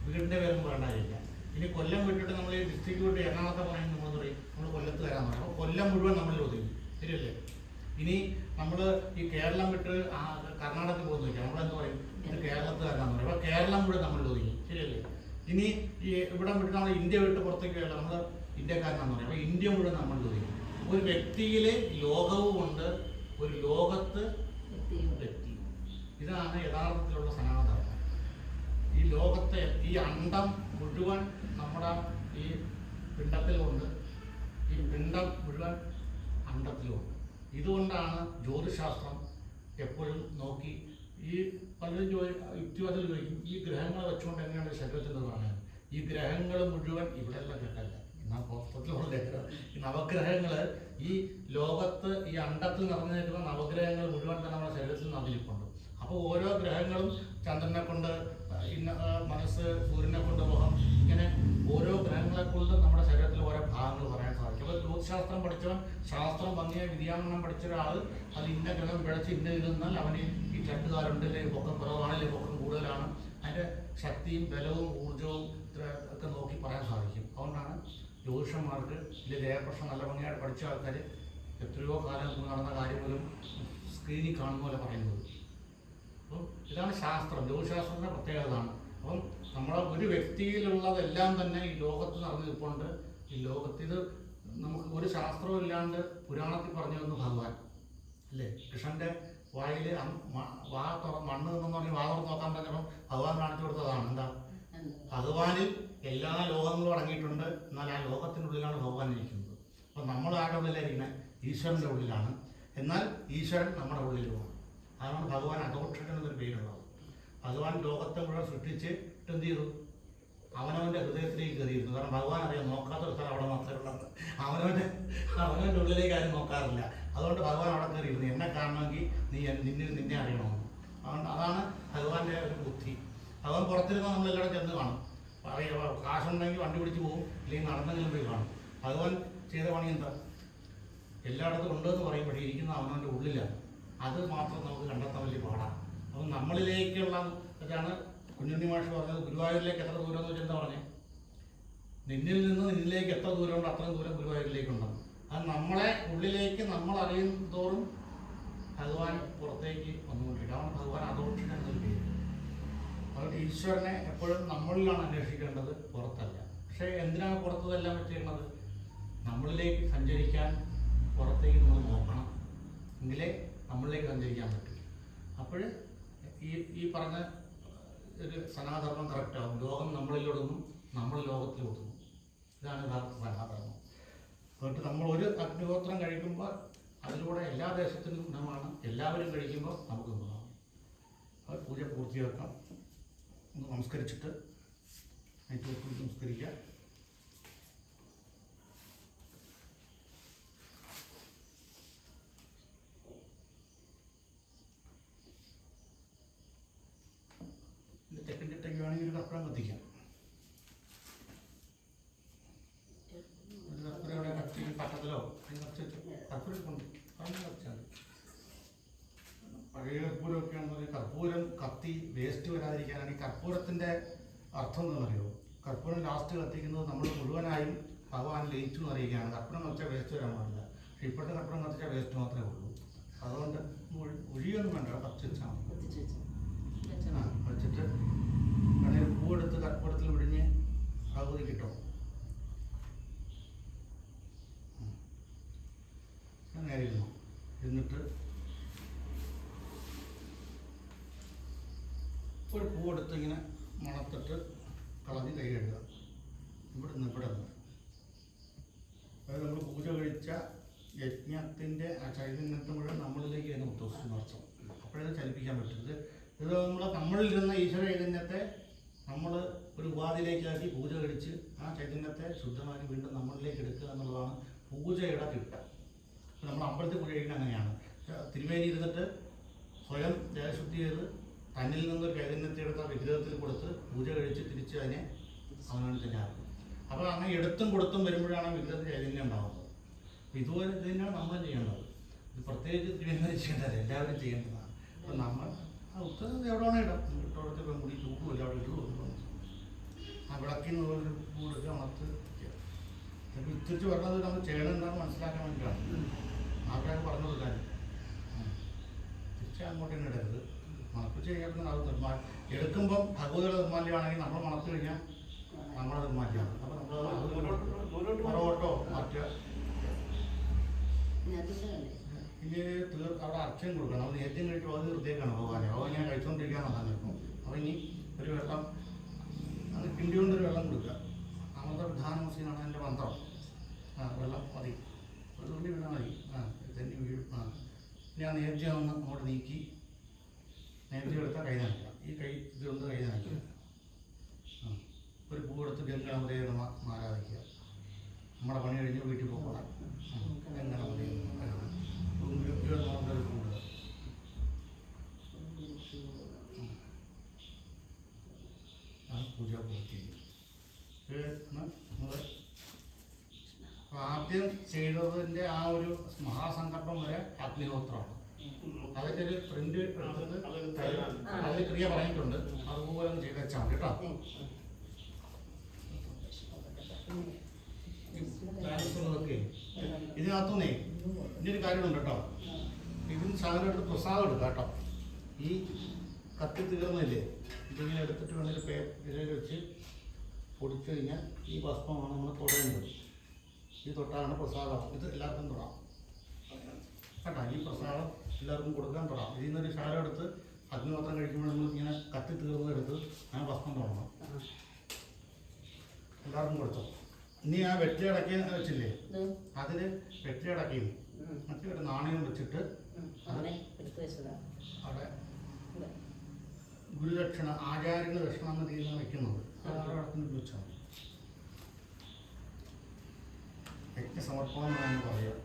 വീടിൻ്റെ പേരൊന്നും പറയേണ്ടതില്ല. ഇനി കൊല്ലം വിട്ടിട്ട് നമ്മൾ ഈ ഡിസ്ട്രിക്ട് വിട്ട് എറണാകുളത്തെ പറയുന്നത് നമ്മൾ പറയും നമ്മൾ കൊല്ലത്ത് വരാമെന്ന് പറയും. അപ്പോൾ കൊല്ലം മുഴുവൻ നമ്മളിൽ ഒതുങ്ങി. ശരിയല്ലേ? ഇനി നമ്മൾ ഈ കേരളം വിട്ട് കർണാടകത്തിൽ പോകുന്ന വയ്ക്കാം, നമ്മളെന്ത് പറയും? ഇത് കേരളത്തിൽ വരാമെന്ന് പറയും. അപ്പോൾ കേരളം മുഴുവൻ നമ്മളിൽ ഒതുങ്ങി. ശരിയല്ലേ? ഇനി ഈ ഇവിടെ വിട്ട് നമ്മൾ ഇന്ത്യ വിട്ട് പുറത്തേക്ക് വരില്ല, നമ്മൾ ഇന്ത്യക്കാരനാന്ന് പറയും. അപ്പോൾ ഇന്ത്യ മുഴുവൻ നമ്മളിൽ ഒതുങ്ങി. ഒരു വ്യക്തിയിലെ ലോകവും ഉണ്ട്, ഒരു ലോകത്ത് വ്യക്തി. ഇതാണ് യഥാർത്ഥത്തിലുള്ള സനാതനം. ഈ ലോകത്തെ ഈ അണ്ടം മുഴുവൻ നമ്മുടെ ഈ പിണ്ടത്തിലുണ്ട്, ഈ പിണ്ടം മുഴുവൻ അണ്ടത്തിലുമുണ്ട്. ഇതുകൊണ്ടാണ് ജ്യോതിശാസ്ത്രം എപ്പോഴും നോക്കി ഈ പലരും യുക്തിവാദികൾ ചോദിക്കും, ഈ ഗ്രഹങ്ങളെ വെച്ചുകൊണ്ട് എങ്ങനെയാണ് ശരീരത്തിൽ നിർവഹണം? ഈ ഗ്രഹങ്ങൾ മുഴുവൻ ഇവിടെയുള്ള ഗ്രഹമല്ല, എന്നാൽ പുസ്തകത്തിലുള്ള ഗ്രഹം. ഈ നവഗ്രഹങ്ങൾ ഈ ലോകത്ത് ഈ അണ്ടത്തിൽ നിറഞ്ഞു നിൽക്കുന്ന നവഗ്രഹങ്ങൾ മുഴുവൻ തന്നെ നമ്മുടെ ശരീരത്തിൽ നിറഞ്ഞിരിപ്പുണ്ട്. അപ്പോൾ ഓരോ ഗ്രഹങ്ങളും ചന്ദ്രനെ കൊണ്ട് മനസ്സ്, സൂര്യനെ കൊണ്ട് മുഖം, ഇങ്ങനെ ഓരോ ഗ്രഹങ്ങളെ കൊണ്ട് നമ്മുടെ ശരീരത്തിൽ ഓരോ ഭാഗങ്ങൾ പറയാൻ സാധിക്കും. അപ്പോൾ ജ്യോതിശാസ്ത്രം പഠിച്ചവൻ, ശാസ്ത്രം ഭംഗിയ വിദ്യാമണ്ണം പഠിച്ച ഒരാൾ അത് ഇന്ന ഗ്രഹം പിഴച്ച് ഇന്ന ഇരുന്നാൽ അവന് ഈ ചട്ടുകാരുണ്ട്, അല്ലെങ്കിൽ പൊക്കം കുറവാണ്, അല്ലെങ്കിൽ പൊക്കം കൂടുതലാണ്, അതിൻ്റെ ശക്തിയും ബലവും ഊർജവും ഒക്കെ നോക്കി പറയാൻ സാധിക്കും. അതുകൊണ്ടാണ് ജ്യോതിഷന്മാർക്ക് ഇതിൽ ജയപ്രശ്നം നല്ല ഭംഗിയായിട്ട് പഠിച്ച ആൾക്കാർ എത്രയോ കാലം നടന്ന കാര്യം പോലും സ്ക്രീനിൽ കാണുന്ന പോലെ പറയുന്നത്. അപ്പം ഇതാണ് ശാസ്ത്രം, ജ്യോതിശാസ്ത്രത്തിൻ്റെ പ്രത്യേകത. അപ്പം നമ്മളെ ഒരു വ്യക്തിയിലുള്ളതെല്ലാം തന്നെ ഈ ലോകത്ത് നടന്നു നിൽപ്പുണ്ട്. ഈ ലോകത്തിൽ നമുക്ക് ഒരു ശാസ്ത്രവും ഇല്ലാണ്ട് പുരാണത്തിൽ പറഞ്ഞു തന്നു ഭഗവാൻ അല്ലേ? കൃഷ്ണൻ്റെ വായിൽ മണ്ണ് നിന്നെന്ന് പറഞ്ഞ് വാ തുറന്ന് നോക്കാൻ പറഞ്ഞപ്പം ഭഗവാൻ കാണിച്ചു കൊടുത്തതാണ്. എന്താ? ഭഗവാനിൽ എല്ലാ ലോകങ്ങളും അടങ്ങിയിട്ടുണ്ട്, എന്നാൽ ആ ലോകത്തിനുള്ളിലാണ് ഭഗവാൻ ഇരിക്കുന്നത്. അപ്പം നമ്മൾ ആരുടെ ഉള്ളിലായിരിക്കുന്നത്? ഈശ്വരൻ്റെ ഉള്ളിലാണ്. എന്നാൽ ഈശ്വരൻ നമ്മുടെ ഉള്ളിലുമാണ്. അതാണ് ഭഗവാൻ അധോക്ഷകൻ എന്നൊരു പേരുള്ളത്. ഭഗവാൻ ലോകത്തെ മുഴുവൻ സൃഷ്ടിച്ച് എന്ത് ചെയ്തു? അവനവൻ്റെ ഹൃദയത്തിലേക്ക് കയറിയിരുന്നു. കാരണം ഭഗവാൻ അറിയാം നോക്കാത്തൊരു സ്ഥലം അവിടെ മാത്രമേ ഉള്ളത്. അവനവൻ്റെ ഉള്ളിലേക്ക് ആരും നോക്കാറില്ല. അതുകൊണ്ട് ഭഗവാൻ അവിടെ കയറിയിരുന്നു. എന്നെ കാണണമെങ്കിൽ നിന്നെ അറിയണമെന്ന്. അതാണ് ഭഗവാന്റെ ഒരു ബുദ്ധി. ഭഗവാൻ പുറത്തിരുന്നാൽ നമ്മളെല്ലാവരും ചെന്ന് കാണും. കാശുണ്ടെങ്കിൽ വണ്ടി പിടിച്ച് പോകും, ഇല്ലെങ്കിൽ നടന്നെങ്കിലും പോയി കാണും. ഭഗവാൻ ചെയ്ത പണി എന്താ? എല്ലായിടത്തും ഉണ്ടെന്ന് പറയുമ്പോഴേ ഇരിക്കുന്ന അവനവൻ്റെ ഉള്ളിലാണ്. അത് മാത്രം നമുക്ക് കണ്ടെത്താൻ വലിയ പാടാണ്. അപ്പം നമ്മളിലേക്കുള്ള ഇതാണ് കുഞ്ഞുണ്ണി മാഷ് പറഞ്ഞത്. ഗുരുവായൂരിലേക്ക് എത്ര ദൂരം എന്ന് വെച്ചാൽ എന്താ പറഞ്ഞത്? നിന്നിൽ നിന്ന് നിന്നിലേക്ക് എത്ര ദൂരമുണ്ട് അത്രയും ദൂരം ഗുരുവായൂരിലേക്കുണ്ടാകും. അത് നമ്മളെ ഉള്ളിലേക്ക് നമ്മൾ അറിയും തോറും ഭഗവാൻ പുറത്തേക്ക് വന്നുകൊണ്ടിരിക്കും. അതാണ് ഭഗവാൻ അധോക്ഷകൻ എന്നൊരു പേര്. അതുകൊണ്ട് ഈശ്വരനെ എപ്പോഴും നമ്മളിലാണ് അന്വേഷിക്കേണ്ടത്, പുറത്തല്ല. പക്ഷേ എന്തിനാണ് പുറത്തതെല്ലാം വെച്ചിരിക്കുന്നത്? നമ്മളിലേക്ക് സഞ്ചരിക്കാൻ പുറത്തേക്ക് നമ്മൾ നോക്കണം, എങ്കിലേ നമ്മളിലേക്ക് സഞ്ചരിക്കാൻ പറ്റും. അപ്പോൾ ഈ പറഞ്ഞ ഒരു സനാതനം കറക്റ്റാവും. ലോകം നമ്മളിലൊടുങ്ങും, നമ്മൾ ലോകത്തിലൊടുങ്ങും. ഇതാണ് യഥാർത്ഥ സനാതനം. അതുകൊണ്ട് നമ്മൾ ഒരു അഗ്നിഹോത്രം കഴിക്കുമ്പോൾ അതിലൂടെ എല്ലാ ദേശത്തിനും ഗുണമാണ്, എല്ലാവരും കഴിക്കുമ്പോൾ നമുക്ക് ഗുണമാണ്. അത് പൂജ പൂർത്തിയാക്കാം. ഒന്ന് നമസ്കരിച്ചിട്ട് നമസ്കരിക്കുക. തെക്കൻ ചിട്ടയ്ക്ക് വേണമെങ്കിൽ ഒരു കർപ്പൂരം കത്തിക്കാം. ഒരു കർപ്പൂരം ഇവിടെ കത്തി പട്ടത്തിലോ കത്തിച്ച് കർപ്പൂരം കൊണ്ട് കത്തിച്ചാൽ മതി. പഴയ കർപ്പൂരമൊക്കെ ആണെന്ന് കർപ്പൂരം കത്തി വേസ്റ്റ് വരാതിരിക്കാനാണ്. ഈ കർപ്പൂരത്തിൻ്റെ അർത്ഥം എന്ന് പറയുമോ? കർപ്പൂരം ലാസ്റ്റ് കത്തിക്കുന്നത് നമ്മൾ മുഴുവനായും ഭഗവാൻ ലയിച്ചു എന്ന് അറിയിക്കുകയാണ്. കർപ്പൂരം കത്തിച്ചാൽ വേസ്റ്റ് വരാൻ പാടില്ല. പക്ഷേ ഇപ്പോഴത്തെ കർപ്പൂരം കത്തിച്ചാൽ വേസ്റ്റ് മാത്രമേ ഉള്ളൂ. അതുകൊണ്ട് ഒഴിയൊന്നും വേണ്ട, കത്തിച്ചാൽ വെച്ചിട്ട് വേണമെങ്കിൽ പൂവെടുത്ത് കർപ്പൂരത്തിൽ വിടിഞ്ഞ് ഭഗവതി കിട്ടും. നേരെ ഇരുന്നു. എന്നിട്ട് ഒരു പൂവെടുത്ത് ഇങ്ങനെ മണത്തിട്ട് കളഞ്ഞ് കൈ കഴുകുക. ഇവിടെ നിന്ന് അതായത് നമ്മൾ പൂജ കഴിച്ച യജ്ഞത്തിൻ്റെ ആ ചൈതന്യത്തെ മുഴുവൻ നമ്മളിലേക്ക് തന്നെ ഉദ്ദേശിക്കുന്ന അർത്ഥം. അപ്പോഴത് ചലിപ്പിക്കാൻ പറ്റുന്നത്. ഇത് നമ്മളിലിരുന്ന ഈശ്വര ചൈതന്യത്തെ നമ്മൾ ഒരു ഉപാധിയിലേക്കാക്കി പൂജ കഴിച്ച് ആ ചൈതന്യത്തെ ശുദ്ധമാക്കി വീണ്ടും നമ്മളിലേക്ക് എടുക്കുക എന്നുള്ളതാണ് പൂജയുടെ തിട്ടം. നമ്മൾ അമ്പലത്തിൽ പൂജ കഴിക്കുന്നത് അങ്ങനെയാണ്. തിരുമേനി ഇരുന്നിട്ട് സ്വയം ദേഹശുദ്ധി ചെയ്ത് തന്നിൽ നിന്നൊരു ചൈതന്യത്തെ എടുത്ത വിഗ്രഹത്തിൽ കൊടുത്ത് പൂജ കഴിച്ച് തിരിച്ച് അതിനെ അവനോട് തന്നെ ആക്കും. അപ്പോൾ അങ്ങനെ എടുത്തും കൊടുത്തും വരുമ്പോഴാണ് വിഗ്രഹത്തിൽ ചൈതന്യം ഉണ്ടാകുന്നത്. ഇതുപോലെ ഇത് തന്നെയാണ് നമ്മൾ ചെയ്യേണ്ടത്. ഇത് പ്രത്യേകിച്ച് തിരുമേനി ചെയ്യേണ്ടത് എല്ലാവരും ചെയ്യേണ്ടതാണ്. അപ്പം നമ്മൾ ഉത്തരവ് എവിടെയാണ് ഇടാം. ഇട്ടോടത്ത് പെൺകുടി തൂക്കുമില്ല, അവിടെ ഇട്ട് കൊടുക്കും. ആ വിളക്കിന് ഒരു പൂവെടുത്ത് ഉണർത്ത് ചിലപ്പോൾ തിരിച്ച് പറഞ്ഞത് നമ്മൾ ചെയ്യണമെന്നാണ് മനസ്സിലാക്കാൻ വേണ്ടിയിട്ടാണ് ആൾക്കാർക്ക് പറഞ്ഞു കൊടുക്കാൻ. തിരിച്ച് അങ്ങോട്ട് തന്നെ ഇടരുത്. മണപ്പിച്ച് കഴിഞ്ഞാൽ പിന്നെ അത് എടുക്കുമ്പം ഭഗവതിയുടെ നിർമ്മാല്യമാണെങ്കിൽ നമ്മൾ മണത്ത് കഴിഞ്ഞാൽ നമ്മുടെ നിർമ്മാല്യമാണ്. അപ്പോൾ നമ്മൾ പുറകോട്ടോ മാറ്റുക. ഇനി അവിടെ അർച്ചയും കൊടുക്കണം. അത് നേദ്യം കഴിച്ചു അത് ഹൃദയക്കാണ് ഭഗവാനെ. ഭഗവാൻ ഞാൻ കഴിച്ചുകൊണ്ടിരിക്കുകയാണ് സാധനം. അപ്പോൾ ഇനി ഒരു വെള്ളം അത് കിണ്ടി കൊണ്ടൊരു വെള്ളം കൊടുക്കുക. അമൃതവിധാനമസീനാണ് എൻ്റെ മന്ത്രം. വെള്ളം മതി, ഒരു തുള്ളി വെള്ളം മതി. തന്നെ വീഴും. ഇനി ആ നേദ്യം ഒന്ന് അങ്ങോട്ട് നീക്കി നേദ്യം എടുത്താൽ കൈ നനയ്ക്കുക. ഈ കൈ ഇതുകൊണ്ട് കൈ നനയ്ക്കുക. ഒരു പൂവെടുത്ത് ഗംഗാമതയെ ആരാധിക്കുക. നമ്മുടെ പണി കഴിഞ്ഞ് വീട്ടിൽ പോകണം. ഗംഗാമതയെ ഒരു പൂവ് പൂജ പൂർത്തി. ആദ്യം ചെയ്തതിൻ്റെ ആ ഒരു മഹാസങ്കല്പം വരെ അഗ്നിഹോത്രമാണ്. അതൊക്കെ ഒരു പ്രിന്റ് എടുത്തത് അതിൽ ക്രിയ പറഞ്ഞിട്ടുണ്ട്. അതുപോലെ ഒന്ന് ചെയ്ത് വെച്ചാൽ മതി കേട്ടോ. ബാലൻസുള്ളതൊക്കെ ഇതിനകത്തുനിന്നേ ഇനി ഒരു കാര്യമുണ്ട് കേട്ടോ. ഇതിന് സാധനം എടുത്ത് പ്രസാദം എടുക്കാം കേട്ടോ. ഈ കത്തി തീർന്നില്ലേ, ഇതിങ്ങനെ എടുത്തിട്ട് വേണമെങ്കിൽ പേപ്പറിൽ വെച്ച് പൊടിച്ചു കഴിഞ്ഞാൽ ഈ ഭസ്മമാണ് നമ്മൾ തൊടേണ്ടത്. ഈ തൊട്ടാണ് പ്രസാദം. ഇത് എല്ലാവർക്കും തൊടാം കേട്ടോ. ഈ പ്രസാദം എല്ലാവർക്കും കൊടുക്കാൻ തൊടാം. ഇതിൽ നിന്നൊരു ശാലം എടുത്ത് അഗ്നിഹോത്രം കഴിക്കുമ്പോൾ നമ്മൾ ഇങ്ങനെ കത്തി തീർന്നെടുത്ത് ആ ഭസ്മം തുടങ്ങണം. എല്ലാവർക്കും കൊടുത്തു. ഇനി ആ വെറ്റിയടക്കി വെച്ചില്ലേ, അതിൽ വെറ്റിയടക്കിയും മറ്റൊരു നാണയം വെച്ചിട്ട് അവിടെ ഗുരുദക്ഷിണ ആചാര്യന് ദക്ഷിണ എന്ന രീതിയിലാണ് വെക്കുന്നത്. അടത്തിന് വെച്ചാൽ യജ്ഞസമർപ്പണം എന്നാണ് പറയുക.